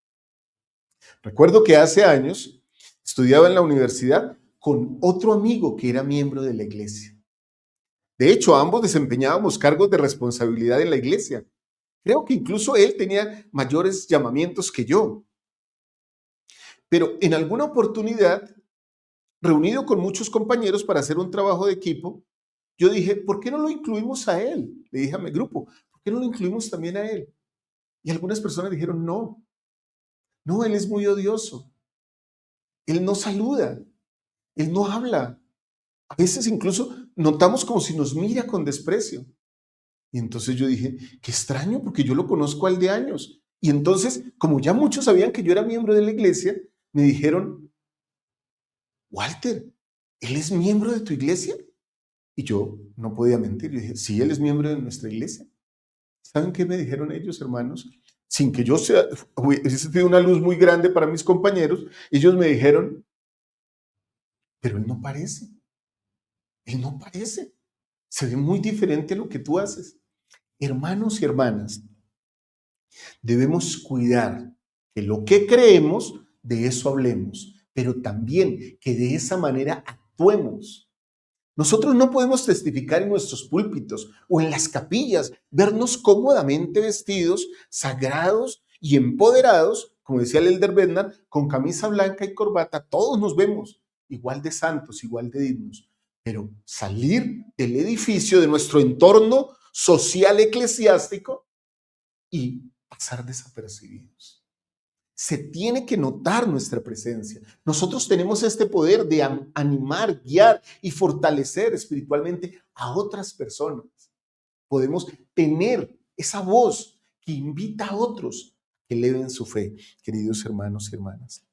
Recuerdo que hace años estudiaba en la universidad con otro amigo que era miembro de la iglesia. De hecho, ambos desempeñábamos cargos de responsabilidad en la iglesia. Creo que incluso él tenía mayores llamamientos que yo. Pero en alguna oportunidad, reunido con muchos compañeros para hacer un trabajo de equipo, yo dije, ¿por qué no lo incluimos a él? Le dije a mi grupo, ¿por qué no lo incluimos también a él? Y algunas personas dijeron, no, él es muy odioso. Él no saluda, él no habla. A veces incluso notamos como si nos mira con desprecio. Y entonces yo dije, qué extraño, porque yo lo conozco al de años. Y entonces, como ya muchos sabían que yo era miembro de la iglesia, me dijeron, Walter, ¿él es miembro de tu iglesia? Y yo no podía mentir. Yo dije, sí, él es miembro de nuestra iglesia. ¿Saben qué me dijeron ellos, hermanos? Sin que yo hubiese tenido una luz muy grande para mis compañeros, ellos me dijeron, pero él no parece. Él no parece. Se ve muy diferente a lo que tú haces. Hermanos y hermanas, debemos cuidar que lo que creemos, de eso hablemos, pero también que de esa manera actuemos. Nosotros no podemos testificar en nuestros púlpitos o en las capillas, vernos cómodamente vestidos, sagrados y empoderados, como decía el elder Bednar, con camisa blanca y corbata, todos nos vemos igual de santos, igual de dignos. Pero salir del edificio, de nuestro entorno social eclesiástico y pasar desapercibidos. Se tiene que notar nuestra presencia. Nosotros tenemos este poder de animar, guiar y fortalecer espiritualmente a otras personas. Podemos tener esa voz que invita a otros que eleven su fe, queridos hermanos y hermanas.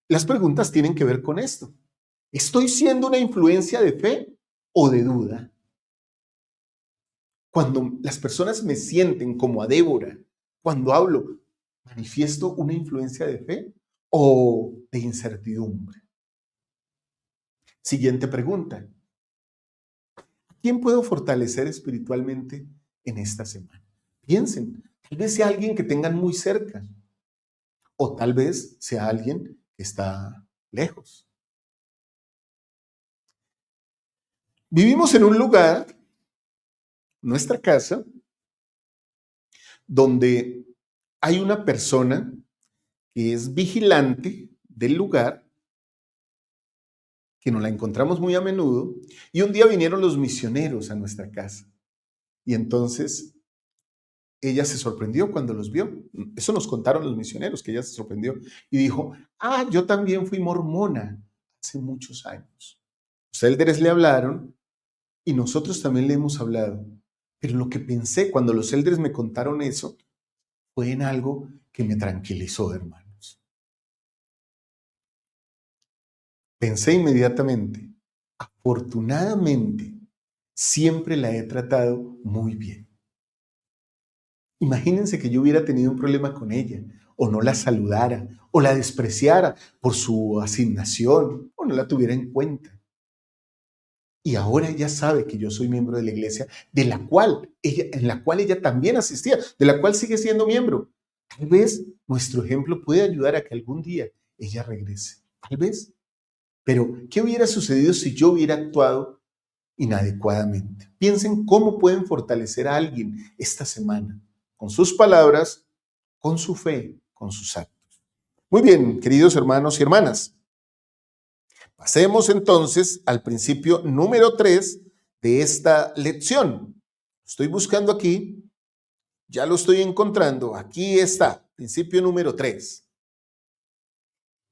Las preguntas tienen que ver con esto. ¿Estoy siendo una influencia de fe o de duda? Cuando las personas me sienten como a Débora, cuando hablo, ¿manifiesto una influencia de fe o de incertidumbre? Siguiente pregunta. ¿Quién puedo fortalecer espiritualmente en esta semana? Piensen, tal vez sea alguien que tengan muy cerca o tal vez sea alguien que está lejos. Vivimos en un lugar, nuestra casa, donde hay una persona que es vigilante del lugar, que nos la encontramos muy a menudo, y un día vinieron los misioneros a nuestra casa. Y entonces ella se sorprendió cuando los vio. Eso nos contaron los misioneros, que ella se sorprendió y dijo, yo también fui mormona hace muchos años. Los élderes le hablaron y nosotros también le hemos hablado. Pero lo que pensé cuando los élderes me contaron eso fue en algo que me tranquilizó, hermanos. Pensé inmediatamente, afortunadamente, siempre la he tratado muy bien. Imagínense que yo hubiera tenido un problema con ella, o no la saludara, o la despreciara por su asignación, o no la tuviera en cuenta. Y ahora ella sabe que yo soy miembro de la iglesia, en la cual ella también asistía, de la cual sigue siendo miembro. Tal vez nuestro ejemplo puede ayudar a que algún día ella regrese. Tal vez. Pero, ¿qué hubiera sucedido si yo hubiera actuado inadecuadamente? Piensen cómo pueden fortalecer a alguien esta semana, con sus palabras, con su fe, con sus actos. Muy bien, queridos hermanos y hermanas. Pasemos entonces al principio número 3 de esta lección. Estoy buscando aquí, ya lo estoy encontrando. Aquí está, principio número 3.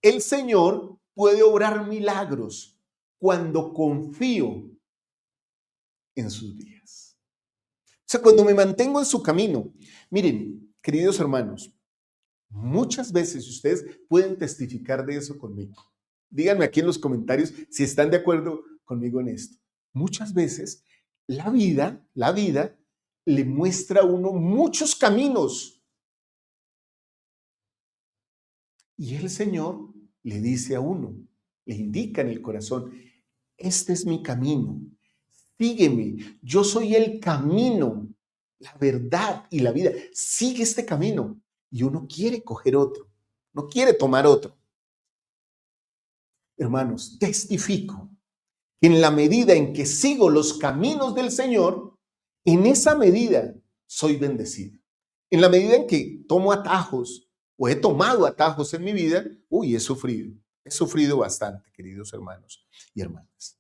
El Señor puede obrar milagros cuando confío en sus días. O sea, cuando me mantengo en su camino. Miren, queridos hermanos, muchas veces ustedes pueden testificar de eso conmigo. Díganme aquí en los comentarios si están de acuerdo conmigo en esto. Muchas veces la vida le muestra a uno muchos caminos. Y el Señor le dice a uno, le indica en el corazón, este es mi camino, sígueme, yo soy el camino, la verdad y la vida. Sigue este camino. Y uno quiere coger otro, no quiere tomar otro. Hermanos, testifico que en la medida en que sigo los caminos del Señor, en esa medida soy bendecido. En la medida en que tomo atajos o he tomado atajos en mi vida, he sufrido bastante, queridos hermanos y hermanas.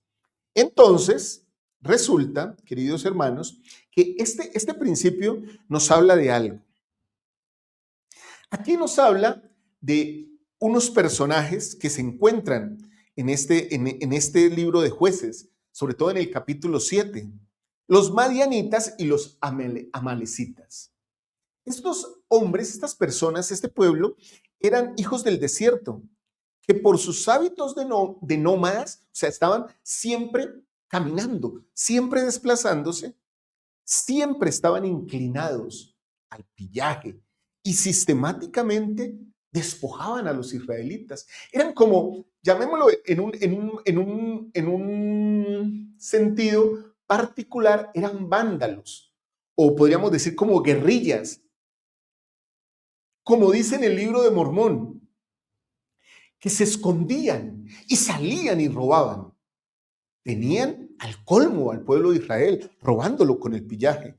Entonces, resulta, queridos hermanos, que este principio nos habla de algo. Aquí nos habla de unos personajes que se encuentran en este libro de Jueces, sobre todo en el capítulo 7, los madianitas y los amalecitas. Estos hombres, estas personas, este pueblo, eran hijos del desierto, que por sus hábitos de nómadas, o sea, estaban siempre caminando, siempre desplazándose, siempre estaban inclinados al pillaje y sistemáticamente despojaban a los israelitas. Eran como, llamémoslo en un sentido particular, eran vándalos, o podríamos decir como guerrillas, como dice en el libro de Mormón, que se escondían y salían y robaban. Tenían al colmo al pueblo de Israel, robándolo con el pillaje.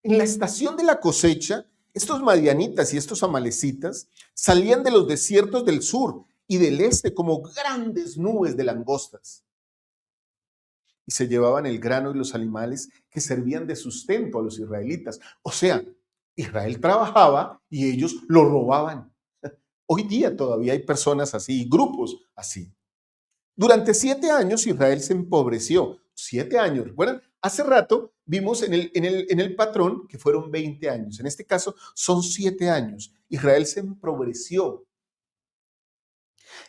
En la estación de la cosecha, estos madianitas y estos amalecitas salían de los desiertos del sur y del este como grandes nubes de langostas. Y se llevaban el grano y los animales que servían de sustento a los israelitas. O sea, Israel trabajaba y ellos lo robaban. Hoy día todavía hay personas así, grupos así. Durante 7 años Israel se empobreció. 7 años, ¿recuerdan? Hace rato vimos en el patrón que fueron 20 años. En este caso son 7 años. Israel se empobreció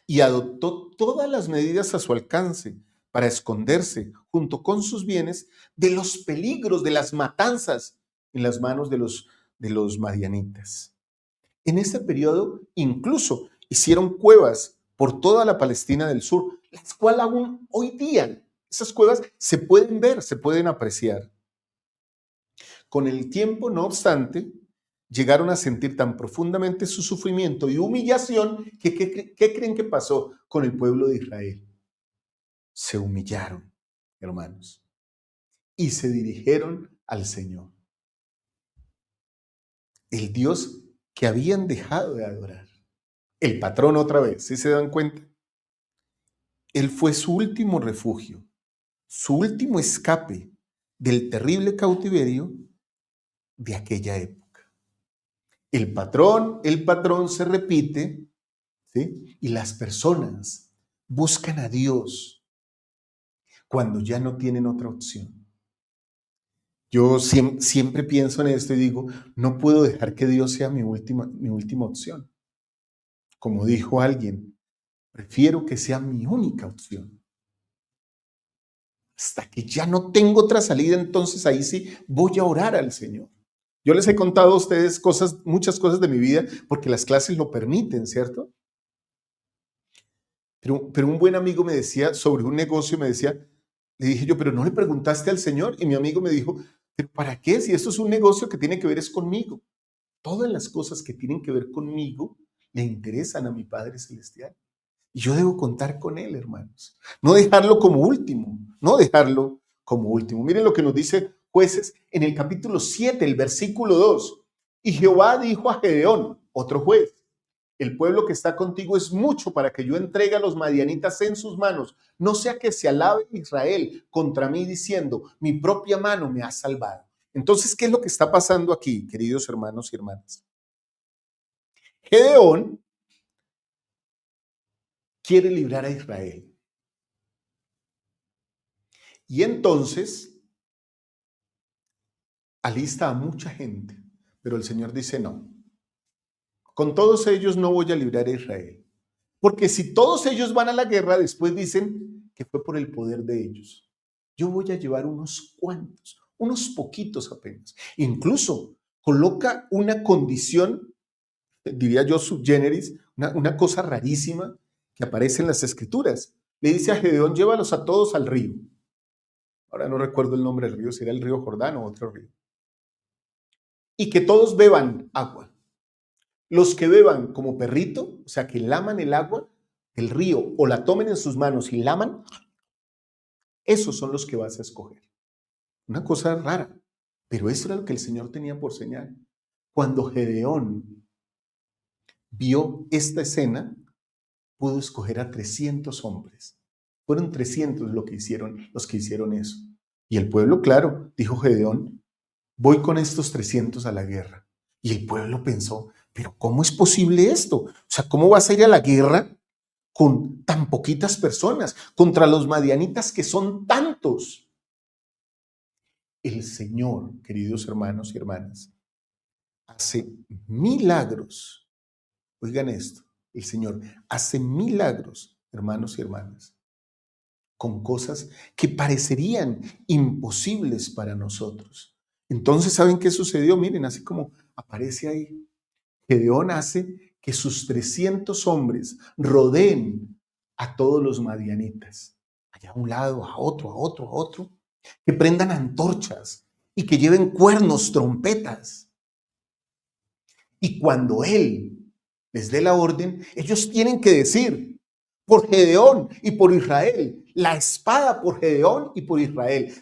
y adoptó todas las medidas a su alcance para esconderse junto con sus bienes de los peligros de las matanzas en las manos de los madianitas. En ese periodo incluso hicieron cuevas por toda la Palestina del sur, las cuales aún hoy día, esas cuevas se pueden ver, se pueden apreciar. Con el tiempo, no obstante, llegaron a sentir tan profundamente su sufrimiento y humillación que ¿qué creen que pasó con el pueblo de Israel? Se humillaron, hermanos, y se dirigieron al Señor, el Dios que habían dejado de adorar. El patrón otra vez, ¿sí se dan cuenta? Él fue su último refugio, su último escape del terrible cautiverio de aquella época. El patrón se repite, ¿sí? Y las personas buscan a Dios cuando ya no tienen otra opción. Yo siempre pienso en esto y digo, no puedo dejar que Dios sea mi última opción. Como dijo alguien, prefiero que sea mi única opción. Hasta que ya no tengo otra salida, entonces ahí sí voy a orar al Señor. Yo les he contado a ustedes muchas cosas de mi vida, porque las clases lo permiten, ¿cierto? Pero un buen amigo me decía sobre un negocio, le dije yo, pero ¿no le preguntaste al Señor? Y mi amigo me dijo, ¿pero para qué? Si esto es un negocio que tiene que ver es conmigo. Todas las cosas que tienen que ver conmigo le interesan a mi Padre Celestial. Y yo debo contar con Él, hermanos. No dejarlo como último, no dejarlo como último. Miren lo que nos dice Jueces en el capítulo 7, el versículo 2. Y Jehová dijo a Gedeón, otro juez, el pueblo que está contigo es mucho para que yo entregue a los madianitas en sus manos. No sea que se alabe Israel contra mí diciendo, mi propia mano me ha salvado. Entonces, ¿qué es lo que está pasando aquí, queridos hermanos y hermanas? Gedeón quiere librar a Israel. Y entonces alista a mucha gente, pero el Señor dice no. Con todos ellos no voy a librar a Israel. Porque si todos ellos van a la guerra, después dicen que fue por el poder de ellos. yo voy a llevar unos cuantos, unos poquitos apenas. Incluso coloca una condición, diría yo, subgéneris, una cosa rarísima que aparece en las escrituras. Le dice a Gedeón, llévalos a todos al río. Ahora no recuerdo el nombre del río, si era el río Jordán o otro río. Y que todos beban agua. Los que beban como perrito, o sea, que laman el agua del río o la tomen en sus manos y laman, esos son los que vas a escoger. Una cosa rara, pero eso era lo que el Señor tenía por señal. Cuando Gedeón vio esta escena, pudo escoger a 300 hombres. Fueron 300 los que hicieron eso. Y el pueblo, claro, dijo Gedeón, voy con estos 300 a la guerra. Y el pueblo pensó, pero ¿cómo es posible esto? O sea, ¿cómo vas a ir a la guerra con tan poquitas personas contra los madianitas que son tantos? El Señor, queridos hermanos y hermanas, hace milagros. Oigan esto, el Señor hace milagros, hermanos y hermanas, con cosas que parecerían imposibles para nosotros. Entonces, ¿saben qué sucedió? Miren, así como aparece ahí, Gedeón hace que sus 300 hombres rodeen a todos los madianitas, allá a un lado, a otro, a otro, a otro, que prendan antorchas y que lleven cuernos, trompetas. Y cuando él les dé la orden, ellos tienen que decir, por Gedeón y por Israel, la espada por Gedeón y por Israel.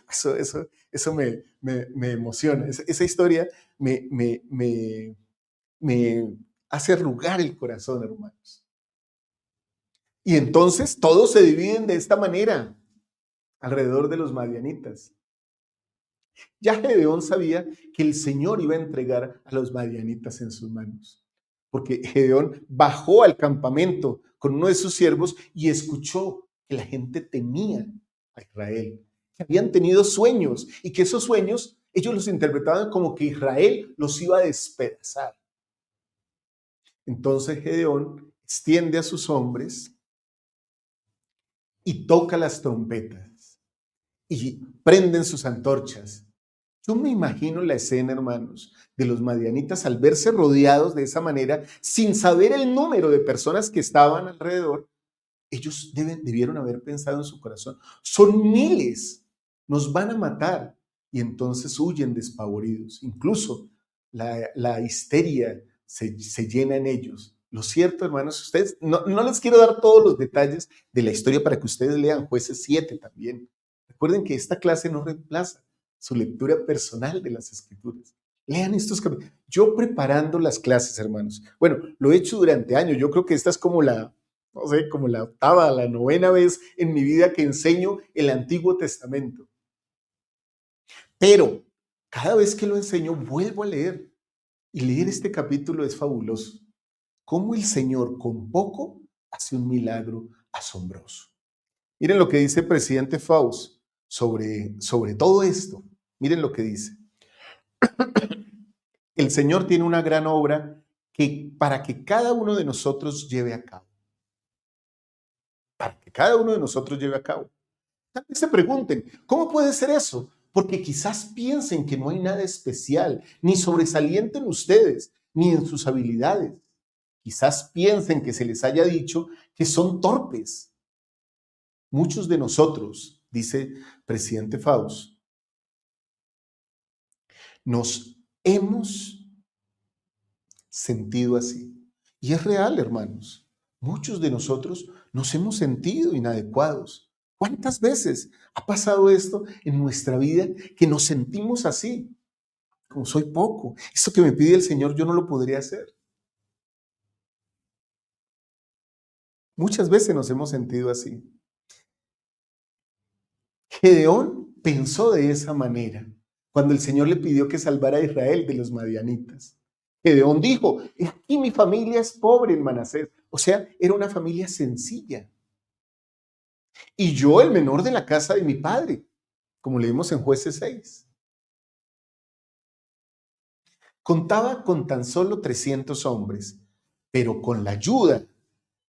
Eso me emociona. Esa historia me hace arrugar el corazón, hermanos. Y entonces todos se dividen de esta manera alrededor de los madianitas. Ya Gedeón sabía que el Señor iba a entregar a los madianitas en sus manos, porque Gedeón bajó al campamento con uno de sus siervos y escuchó que la gente temía a Israel, que habían tenido sueños y que esos sueños ellos los interpretaban como que Israel los iba a despedazar. Entonces Gedeón extiende a sus hombres y toca las trompetas y prenden sus antorchas. Yo me imagino la escena, hermanos, de los madianitas al verse rodeados de esa manera, sin saber el número de personas que estaban alrededor. Ellos debieron haber pensado en su corazón, son miles, nos van a matar. Y entonces huyen despavoridos. Incluso la histeria se llena en ellos. Lo cierto, hermanos, ustedes, no les quiero dar todos los detalles de la historia para que ustedes lean Jueces 7 también. Recuerden que esta clase no reemplaza su lectura personal de las Escrituras. Lean estos capítulos. Yo preparando las clases, hermanos. Bueno, lo he hecho durante años. Yo creo que esta es como como la octava, la novena vez en mi vida que enseño el Antiguo Testamento. Pero cada vez que lo enseño, vuelvo a leer. Y leer este capítulo es fabuloso. Cómo el Señor con poco hace un milagro asombroso. Miren lo que dice el presidente Faust sobre todo esto. Miren lo que dice. El Señor tiene una gran obra para que cada uno de nosotros lleve a cabo. Para que cada uno de nosotros lleve a cabo. Tal vez se pregunten, ¿cómo puede ser eso? Porque quizás piensen que no hay nada especial, ni sobresaliente en ustedes, ni en sus habilidades. Quizás piensen que se les haya dicho que son torpes. Muchos de nosotros, dice presidente Faust, nos hemos sentido así. Y es real, hermanos. Muchos de nosotros nos hemos sentido inadecuados. ¿Cuántas veces ha pasado esto en nuestra vida que nos sentimos así? Como soy poco. Esto que me pide el Señor yo no lo podría hacer. Muchas veces nos hemos sentido así. Gedeón pensó de esa manera cuando el Señor le pidió que salvara a Israel de los madianitas. Gedeón dijo, aquí mi familia es pobre en Manasés. O sea, era una familia sencilla. Y yo el menor de la casa de mi padre, como leímos en Jueces 6. Contaba con tan solo 300 hombres, pero con la ayuda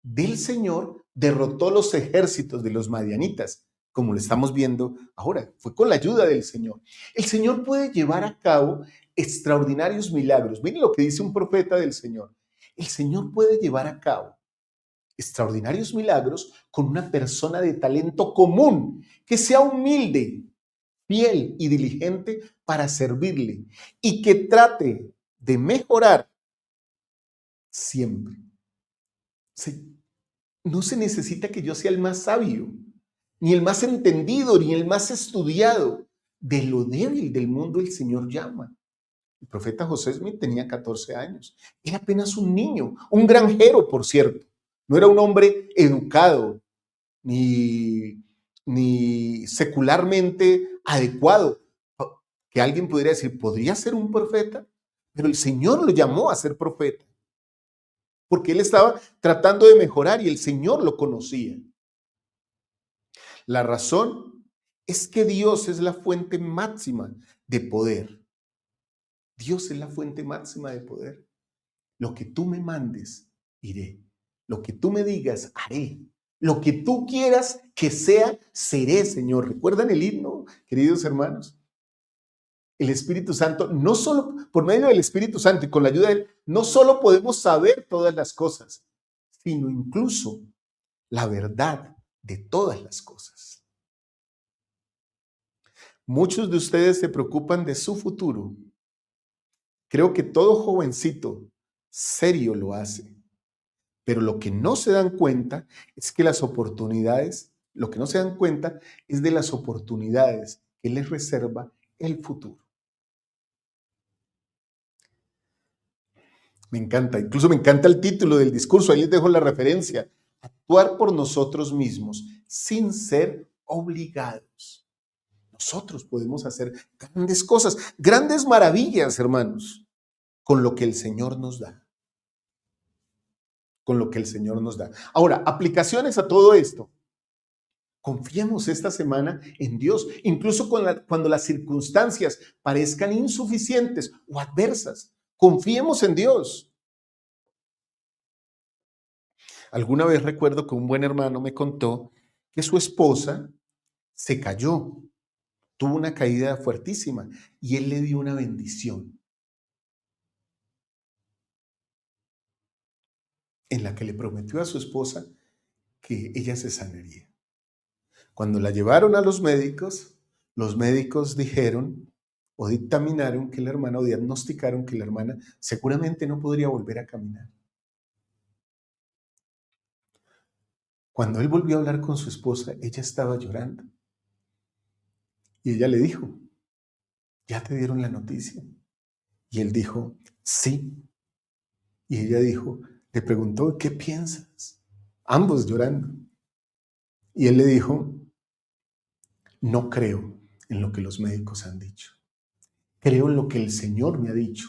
del Señor derrotó los ejércitos de los madianitas. como lo estamos viendo ahora. Fue con la ayuda del Señor. El Señor puede llevar a cabo extraordinarios milagros. Miren lo que dice un profeta del Señor. El Señor puede llevar a cabo extraordinarios milagros con una persona de talento común, que sea humilde, fiel y diligente para servirle y que trate de mejorar siempre. No se necesita que yo sea el más sabio, ni el más entendido, ni el más estudiado. De lo débil del mundo el Señor llama. El profeta José Smith tenía 14 años. Era apenas un niño, un granjero, por cierto. No era un hombre educado, ni secularmente adecuado. Que alguien pudiera decir, ¿podría ser un profeta? Pero el Señor lo llamó a ser profeta. Porque él estaba tratando de mejorar y el Señor lo conocía. La razón es que Dios es la fuente máxima de poder. Dios es la fuente máxima de poder. Lo que tú me mandes, iré. Lo que tú me digas, haré. Lo que tú quieras que sea, seré, Señor. ¿Recuerdan el himno, queridos hermanos? El Espíritu Santo, no solo por medio del Espíritu Santo y con la ayuda de Él, no solo podemos saber todas las cosas, sino incluso la verdad de todas las cosas. Muchos de ustedes se preocupan de su futuro. Creo que todo jovencito serio lo hace. Pero lo que no se dan cuenta es que las oportunidades, lo que no se dan cuenta es de las oportunidades que les reserva el futuro. Me encanta, incluso me encanta el título del discurso, ahí les dejo la referencia. Actuar por nosotros mismos sin ser obligados. Nosotros podemos hacer grandes cosas, grandes maravillas, hermanos, con lo que el Señor nos da. Con lo que el Señor nos da. Ahora, aplicaciones a todo esto. Confiemos esta semana en Dios, incluso cuando las circunstancias parezcan insuficientes o adversas. Confiemos en Dios. Alguna vez recuerdo que un buen hermano me contó que su esposa se cayó, tuvo una caída fuertísima y él le dio una bendición en la que le prometió a su esposa que ella se sanaría. Cuando la llevaron a los médicos dijeron o dictaminaron que la hermana, o diagnosticaron que la hermana seguramente no podría volver a caminar. Cuando él volvió a hablar con su esposa, ella estaba llorando. Y ella le dijo, ¿ya te dieron la noticia? Y él dijo, sí. Y ella le preguntó, ¿qué piensas? Ambos llorando. Y él le dijo, no creo en lo que los médicos han dicho. Creo en lo que el Señor me ha dicho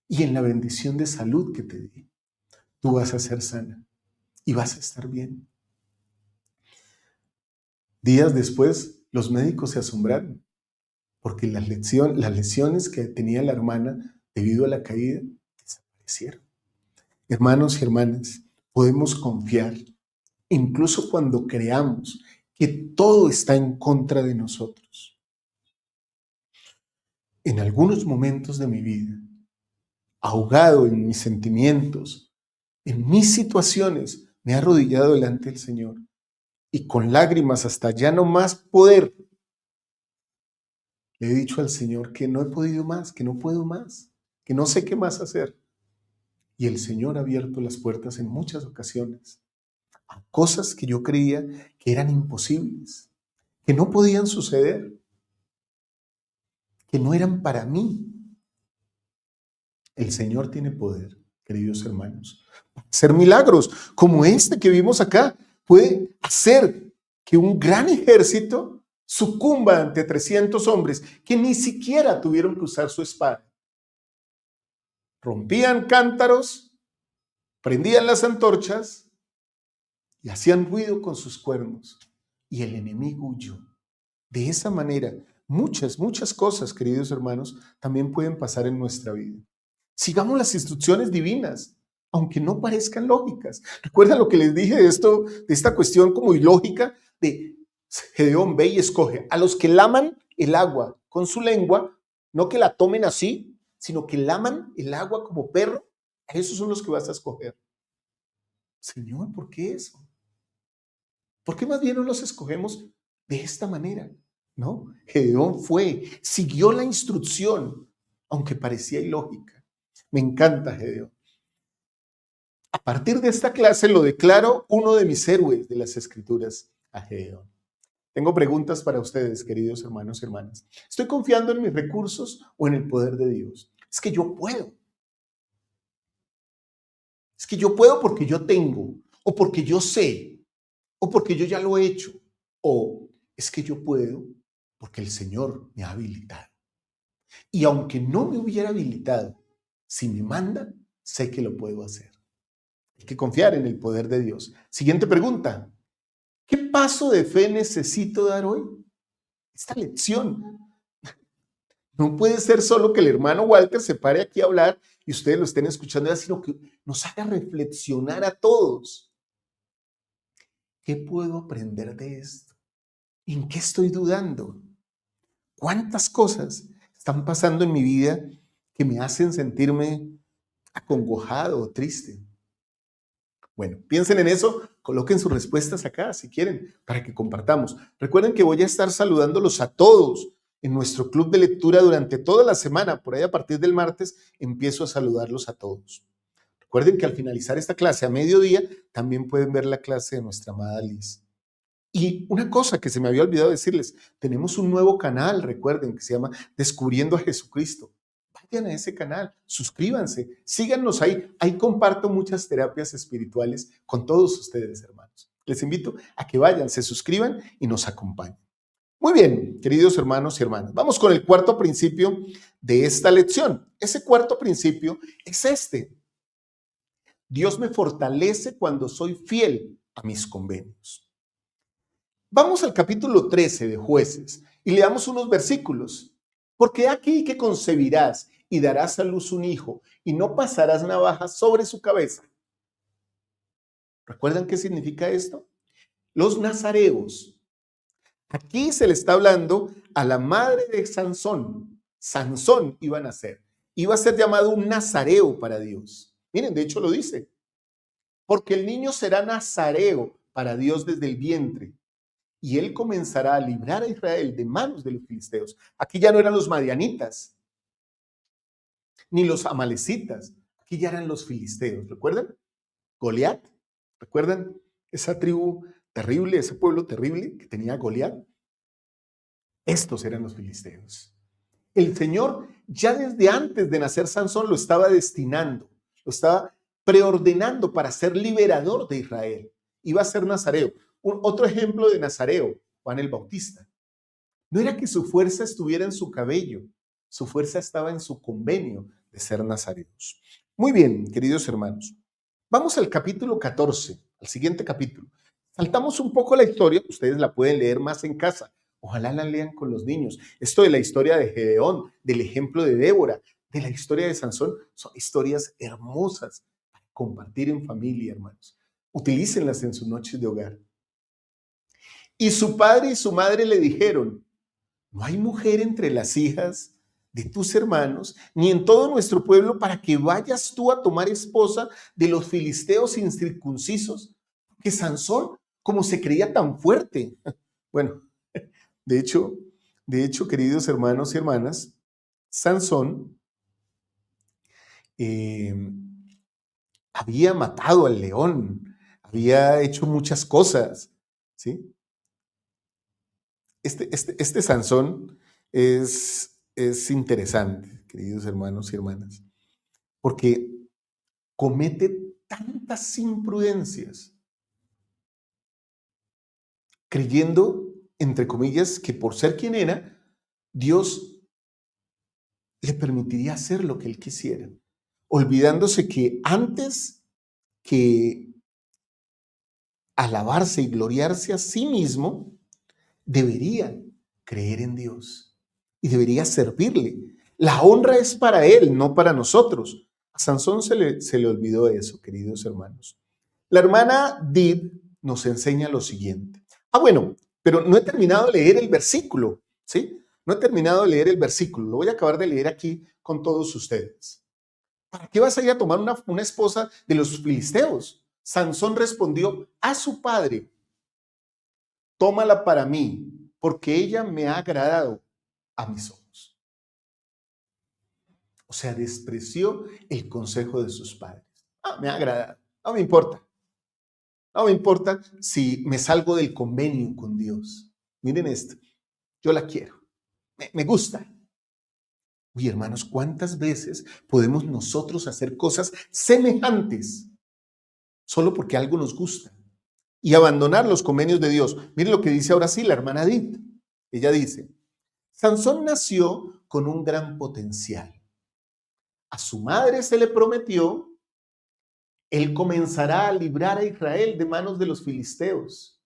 y en la bendición de salud que te di. Tú vas a ser sana y vas a estar bien. Días después, los médicos se asombraron porque las lesiones que tenía la hermana debido a la caída desaparecieron. Hermanos y hermanas, podemos confiar, incluso cuando creamos que todo está en contra de nosotros. En algunos momentos de mi vida, ahogado en mis sentimientos, en mis situaciones, me he arrodillado delante del Señor y con lágrimas hasta ya no más poder, le he dicho al Señor que no he podido más, que no puedo más, que no sé qué más hacer. Y el Señor ha abierto las puertas en muchas ocasiones a cosas que yo creía que eran imposibles, que no podían suceder, que no eran para mí. El Señor tiene poder, queridos hermanos, para hacer milagros como este que vimos acá. Puede hacer que un gran ejército sucumba ante 300 hombres que ni siquiera tuvieron que usar su espada. Rompían cántaros, prendían las antorchas y hacían ruido con sus cuernos y el enemigo huyó. De esa manera, muchas cosas, queridos hermanos, también pueden pasar en nuestra vida. Sigamos las instrucciones divinas, aunque no parezcan lógicas. ¿Recuerdan lo que les dije de esta cuestión como ilógica? De Gedeón ve y escoge a los que laman el agua con su lengua, no que la tomen así, sino que laman el agua como perro. Esos son los que vas a escoger. Señor, ¿por qué eso? ¿Por qué más bien no los escogemos de esta manera? ¿No? Gedeón siguió la instrucción, aunque parecía ilógica. Me encanta Gedeón. A partir de esta clase lo declaro uno de mis héroes de las Escrituras, a Gedeón. Tengo preguntas para ustedes, queridos hermanos y hermanas. ¿Estoy confiando en mis recursos o en el poder de Dios? Es que yo puedo. Es que yo puedo porque yo tengo, o porque yo sé, o porque yo ya lo he hecho, o es que yo puedo porque el Señor me ha habilitado. Y aunque no me hubiera habilitado, si me manda, sé que lo puedo hacer. Hay que confiar en el poder de Dios. Siguiente pregunta. ¿Qué paso de fe necesito dar hoy? Esta lección. No puede ser solo que el hermano Walter se pare aquí a hablar y ustedes lo estén escuchando, sino que nos haga reflexionar a todos. ¿Qué puedo aprender de esto? ¿En qué estoy dudando? ¿Cuántas cosas están pasando en mi vida que me hacen sentirme acongojado o triste? Bueno, piensen en eso, coloquen sus respuestas acá si quieren, para que compartamos. Recuerden que voy a estar saludándolos a todos en nuestro club de lectura durante toda la semana. Por ahí a partir del martes empiezo a saludarlos a todos. Recuerden que al finalizar esta clase a mediodía también pueden ver la clase de nuestra amada Liz. Y una cosa que se me había olvidado decirles, tenemos un nuevo canal, recuerden, que se llama Descubriendo a Jesucristo. Vayan a ese canal, suscríbanse, síganos ahí. Ahí comparto muchas terapias espirituales con todos ustedes, hermanos. Les invito a que vayan, se suscriban y nos acompañen. Muy bien, queridos hermanos y hermanas, vamos con el cuarto principio de esta lección. Ese cuarto principio es este. Dios me fortalece cuando soy fiel a mis convenios. Vamos al capítulo 13 de Jueces y leamos unos versículos. Porque aquí que concebirás y darás a luz un hijo y no pasarás navaja sobre su cabeza. ¿Recuerdan qué significa esto? Los nazareos. Aquí se le está hablando a la madre de Sansón. Sansón iba a nacer. Iba a ser llamado un nazareo para Dios. Miren, de hecho lo dice. Porque el niño será nazareo para Dios desde el vientre. Y él comenzará a librar a Israel de manos de los filisteos. Aquí ya no eran los madianitas, ni los amalecitas. Aquí ya eran los filisteos. ¿Recuerdan? Goliat. ¿Recuerdan esa tribu terrible, ese pueblo terrible que tenía Goliat? Estos eran los filisteos. El Señor ya desde antes de nacer Sansón lo estaba destinando, lo estaba preordenando para ser liberador de Israel. Iba a ser nazareo. Otro ejemplo de nazareo, Juan el Bautista. No era que su fuerza estuviera en su cabello, su fuerza estaba en su convenio de ser nazareos. Muy bien, queridos hermanos. Vamos al capítulo 14, al siguiente capítulo. Saltamos un poco la historia, ustedes la pueden leer más en casa. Ojalá la lean con los niños. Esto de la historia de Gedeón, del ejemplo de Débora, de la historia de Sansón, son historias hermosas para compartir en familia, hermanos. Utilícenlas en sus noches de hogar. Y su padre y su madre le dijeron, no hay mujer entre las hijas de tus hermanos, ni en todo nuestro pueblo, para que vayas tú a tomar esposa de los filisteos incircuncisos, que Sansón, como se creía tan fuerte. Bueno, de hecho, queridos hermanos y hermanas, Sansón había matado al león, había hecho muchas cosas, ¿sí? Este Sansón es interesante, queridos hermanos y hermanas, porque comete tantas imprudencias, creyendo, entre comillas, que por ser quien era, Dios le permitiría hacer lo que él quisiera, olvidándose que antes que alabarse y gloriarse a sí mismo, debería creer en Dios y debería servirle. La honra es para él, no para nosotros. A Sansón se le olvidó eso, queridos hermanos. La hermana Did nos enseña lo siguiente. Bueno, Pero no he terminado de leer el versículo, ¿sí? No he terminado de leer el versículo. Lo voy a acabar de leer aquí con todos ustedes. ¿Para qué vas a ir a tomar una esposa de los filisteos? Sansón respondió a su padre: tómala para mí, porque ella me ha agradado a mis ojos. O sea, despreció el consejo de sus padres. Me ha agradado, no me importa. No me importa si me salgo del convenio con Dios. Miren esto, yo la quiero, me gusta. Uy, hermanos, ¿cuántas veces podemos nosotros hacer cosas semejantes solo porque algo nos gusta y abandonar los convenios de Dios? Miren lo que dice ahora sí la hermana Edith. Ella dice: Sansón nació con un gran potencial. A su madre se le prometió: él comenzará a librar a Israel de manos de los filisteos.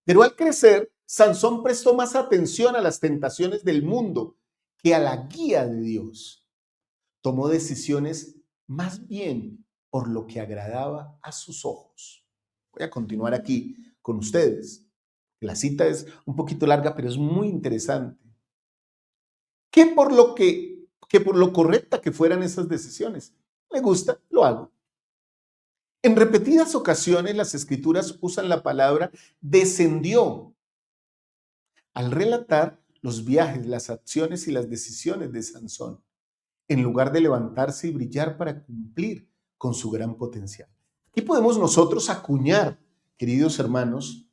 Pero al crecer, Sansón prestó más atención a las tentaciones del mundo que a la guía de Dios. Tomó decisiones más bien por lo que agradaba a sus ojos. Voy a continuar aquí con ustedes. La cita es un poquito larga, pero es muy interesante. Que por lo correcta que fueran esas decisiones. Me gusta, lo hago. En repetidas ocasiones las escrituras usan la palabra descendió al relatar los viajes, las acciones y las decisiones de Sansón, en lugar de levantarse y brillar para cumplir con su gran potencial. Aquí podemos nosotros acuñar, queridos hermanos,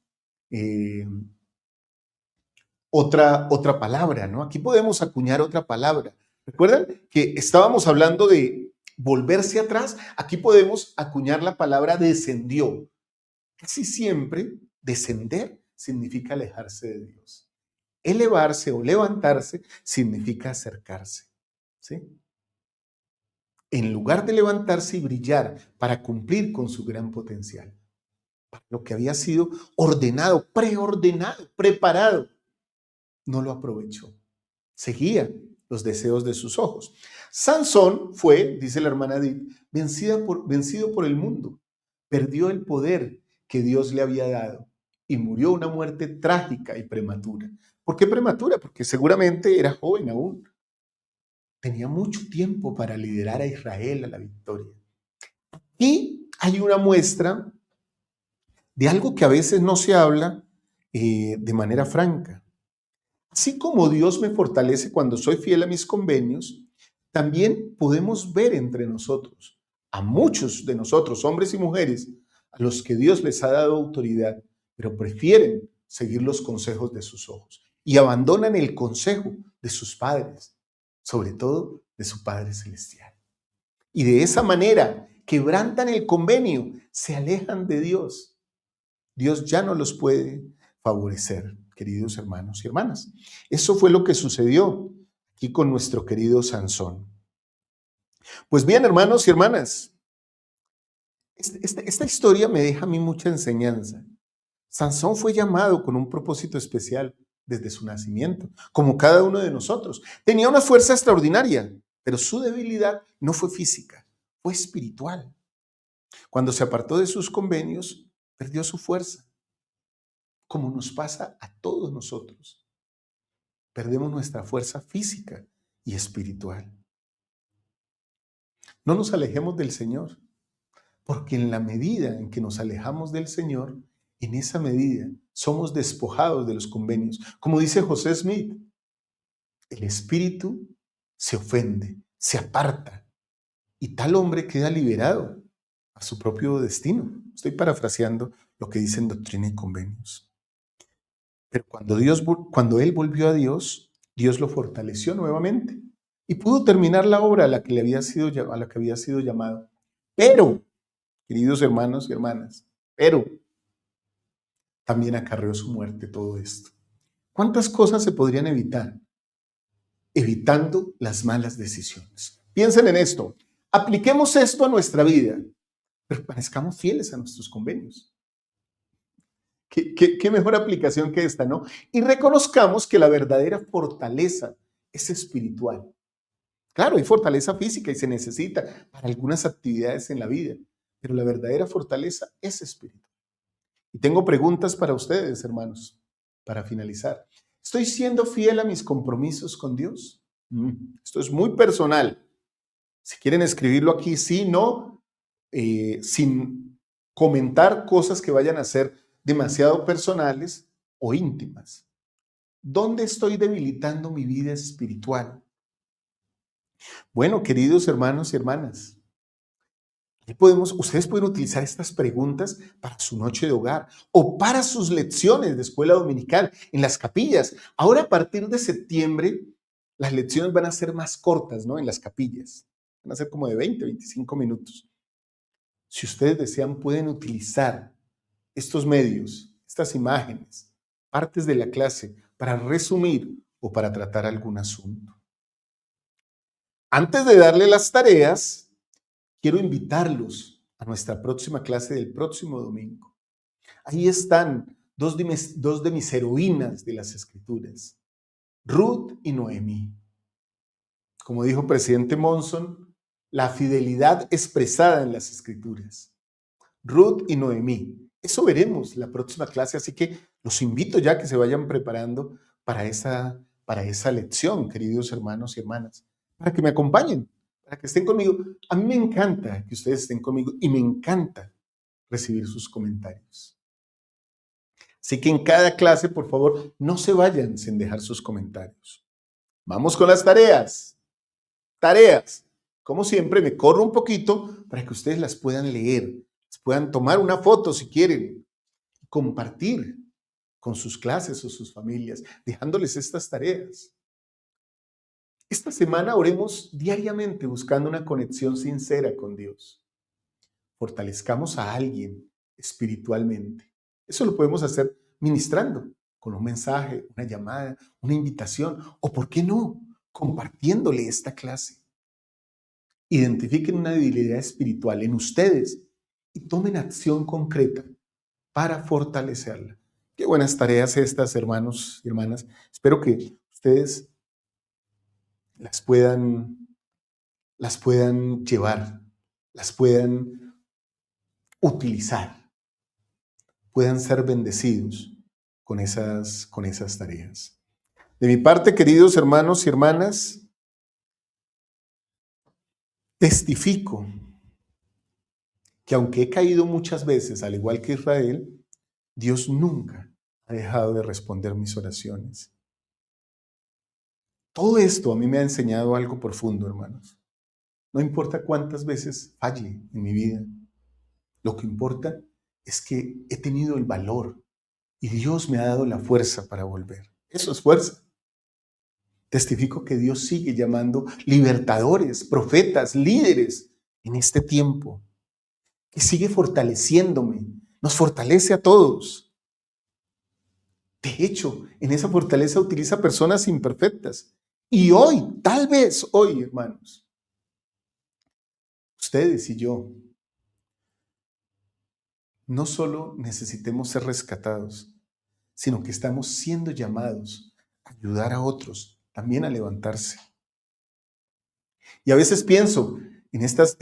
otra palabra, ¿no? Aquí podemos acuñar otra palabra. ¿Recuerdan que estábamos hablando de volverse atrás? Aquí podemos acuñar la palabra descendió. Casi siempre descender significa alejarse de Dios. Elevarse o levantarse significa acercarse, ¿sí? En lugar de levantarse y brillar para cumplir con su gran potencial, para lo que había sido ordenado, preordenado, preparado, no lo aprovechó. Seguía los deseos de sus ojos. Sansón fue, dice la hermana Edith, vencido por el mundo. Perdió el poder que Dios le había dado y murió una muerte trágica y prematura. ¿Por qué prematura? Porque seguramente era joven aún. Tenía mucho tiempo para liderar a Israel a la victoria. Y hay una muestra de algo que a veces no se habla de manera franca. Así como Dios me fortalece cuando soy fiel a mis convenios, también podemos ver entre nosotros, a muchos de nosotros, hombres y mujeres, a los que Dios les ha dado autoridad, pero prefieren seguir los consejos de sus ojos y abandonan el consejo de sus padres, sobre todo de su Padre Celestial. Y de esa manera quebrantan el convenio, se alejan de Dios. Dios ya no los puede favorecer, queridos hermanos y hermanas. Eso fue lo que sucedió aquí con nuestro querido Sansón. Pues bien, hermanos y hermanas, esta historia me deja a mí mucha enseñanza. Sansón fue llamado con un propósito especial desde su nacimiento, como cada uno de nosotros. Tenía una fuerza extraordinaria, pero su debilidad no fue física, fue espiritual. Cuando se apartó de sus convenios, perdió su fuerza, como nos pasa a todos nosotros. Perdemos nuestra fuerza física y espiritual. No nos alejemos del Señor, porque en la medida en que nos alejamos del Señor, en esa medida somos despojados de los convenios. Como dice José Smith, el espíritu se ofende, se aparta, y tal hombre queda liberado a su propio destino. Estoy parafraseando lo que dice en Doctrina y Convenios. Pero cuando él volvió a Dios, Dios lo fortaleció nuevamente y pudo terminar la obra a la que había sido llamado. Pero, queridos hermanos y hermanas, pero también acarreó su muerte todo esto. ¿Cuántas cosas se podrían evitar? Evitando las malas decisiones. Piensen en esto. Apliquemos esto a nuestra vida. Permanezcamos fieles a nuestros convenios. ¿Qué mejor aplicación que esta, ¿no? Y reconozcamos que la verdadera fortaleza es espiritual. Claro, hay fortaleza física y se necesita para algunas actividades en la vida, pero la verdadera fortaleza es espiritual. Y tengo preguntas para ustedes, hermanos. para finalizar. ¿Estoy siendo fiel a mis compromisos con Dios? Esto es muy personal. Si quieren escribirlo aquí, sí, no, sin comentar cosas que vayan a ser demasiado personales o íntimas. ¿Dónde estoy debilitando mi vida espiritual? Bueno, queridos hermanos y hermanas, ustedes pueden utilizar estas preguntas para su noche de hogar o para sus lecciones de escuela dominical en las capillas. Ahora, a partir de septiembre, las lecciones van a ser más cortas, ¿no? En las capillas. Van a ser como de 20, 25 minutos. Si ustedes desean, pueden utilizar estos medios, estas imágenes, partes de la clase, para resumir o para tratar algún asunto. Antes de darle las tareas, quiero invitarlos a nuestra próxima clase del próximo domingo. Ahí están dos de mis heroínas de las Escrituras, Ruth y Noemí. Como dijo presidente Monson, la fidelidad expresada en las Escrituras. Ruth y Noemí. Eso veremos la próxima clase, así que los invito ya a que se vayan preparando para esa lección, queridos hermanos y hermanas, para que me acompañen, para que estén conmigo. A mí me encanta que ustedes estén conmigo y me encanta recibir sus comentarios. Así que en cada clase, por favor, no se vayan sin dejar sus comentarios. Vamos con las tareas. Tareas. Como siempre, me corro un poquito para que ustedes las puedan leer, puedan tomar una foto si quieren, compartir con sus clases o sus familias, dejándoles estas tareas. Esta semana oremos diariamente buscando una conexión sincera con Dios. Fortalezcamos a alguien espiritualmente. Eso lo podemos hacer ministrando, con un mensaje, una llamada, una invitación, o ¿por qué no? Compartiéndole esta clase. Identifiquen una debilidad espiritual en ustedes y tomen acción concreta para fortalecerla. Qué buenas tareas estas, hermanos y hermanas. Espero que ustedes las puedan llevar, las puedan utilizar, puedan ser bendecidos con esas tareas. De mi parte, queridos hermanos y hermanas, testifico que aunque he caído muchas veces, al igual que Israel, Dios nunca ha dejado de responder mis oraciones. Todo esto a mí me ha enseñado algo profundo, hermanos. No importa cuántas veces falle en mi vida, lo que importa es que he tenido el valor y Dios me ha dado la fuerza para volver. Eso es fuerza. Testifico que Dios sigue llamando libertadores, profetas, líderes en este tiempo, que sigue fortaleciéndome, nos fortalece a todos. De hecho, en esa fortaleza utiliza personas imperfectas. Y hoy, tal vez hoy, hermanos, ustedes y yo, no solo necesitemos ser rescatados, sino que estamos siendo llamados a ayudar a otros también a levantarse. Y a veces pienso en estas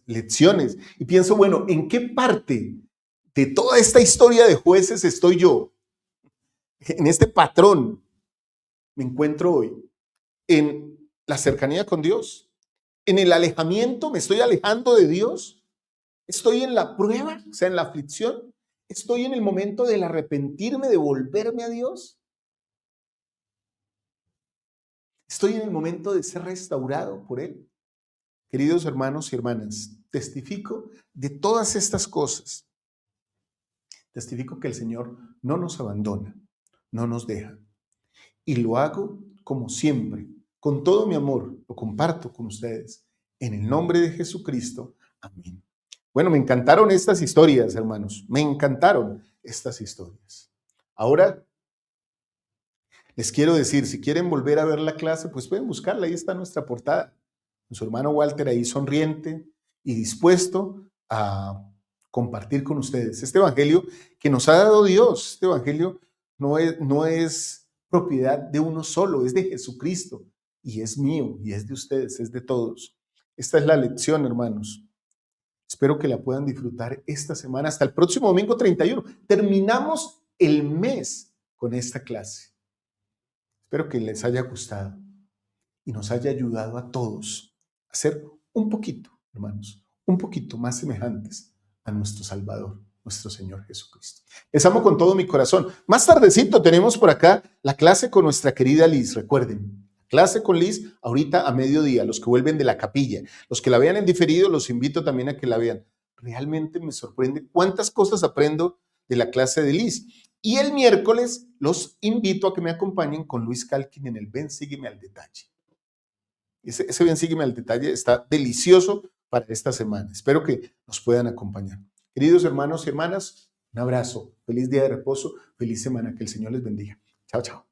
lecciones y pienso, bueno, ¿en qué parte de toda esta historia de jueces estoy yo? En este patrón me encuentro hoy, en la cercanía con Dios, en el alejamiento, me estoy alejando de Dios, estoy en la prueba, o sea, en la aflicción, estoy en el momento del arrepentirme, de volverme a Dios. Estoy en el momento de ser restaurado por Él. Queridos hermanos y hermanas, testifico de todas estas cosas. Testifico que el Señor no nos abandona, no nos deja. Y lo hago como siempre, con todo mi amor, lo comparto con ustedes. En el nombre de Jesucristo. Amén. Bueno, me encantaron estas historias, hermanos. Me encantaron estas historias. Ahora, les quiero decir, si quieren volver a ver la clase, pues pueden buscarla, ahí está nuestra portada. Su hermano Walter ahí sonriente y dispuesto a compartir con ustedes este evangelio que nos ha dado Dios. Este evangelio no es propiedad de uno solo, es de Jesucristo y es mío y es de ustedes, es de todos. Esta es la lección, hermanos. Espero que la puedan disfrutar esta semana hasta el próximo domingo 31. Terminamos el mes con esta clase. Espero que les haya gustado y nos haya ayudado a todos a ser un poquito, hermanos, un poquito más semejantes a nuestro Salvador, nuestro Señor Jesucristo. Les amo con todo mi corazón. Más tardecito tenemos por acá la clase con nuestra querida Liz, recuerden. Clase con Liz ahorita a mediodía, los que vuelven de la capilla. Los que la vean en diferido, los invito también a que la vean. Realmente me sorprende cuántas cosas aprendo de la clase de Liz. Y el miércoles los invito a que me acompañen con Luis Calkin en el Ven, Sígueme al Detalle. Ese Ven, Sígueme al Detalle está delicioso para esta semana. Espero que nos puedan acompañar. Queridos hermanos y hermanas, un abrazo. Feliz día de reposo, feliz semana. Que el Señor les bendiga. Chao, chao.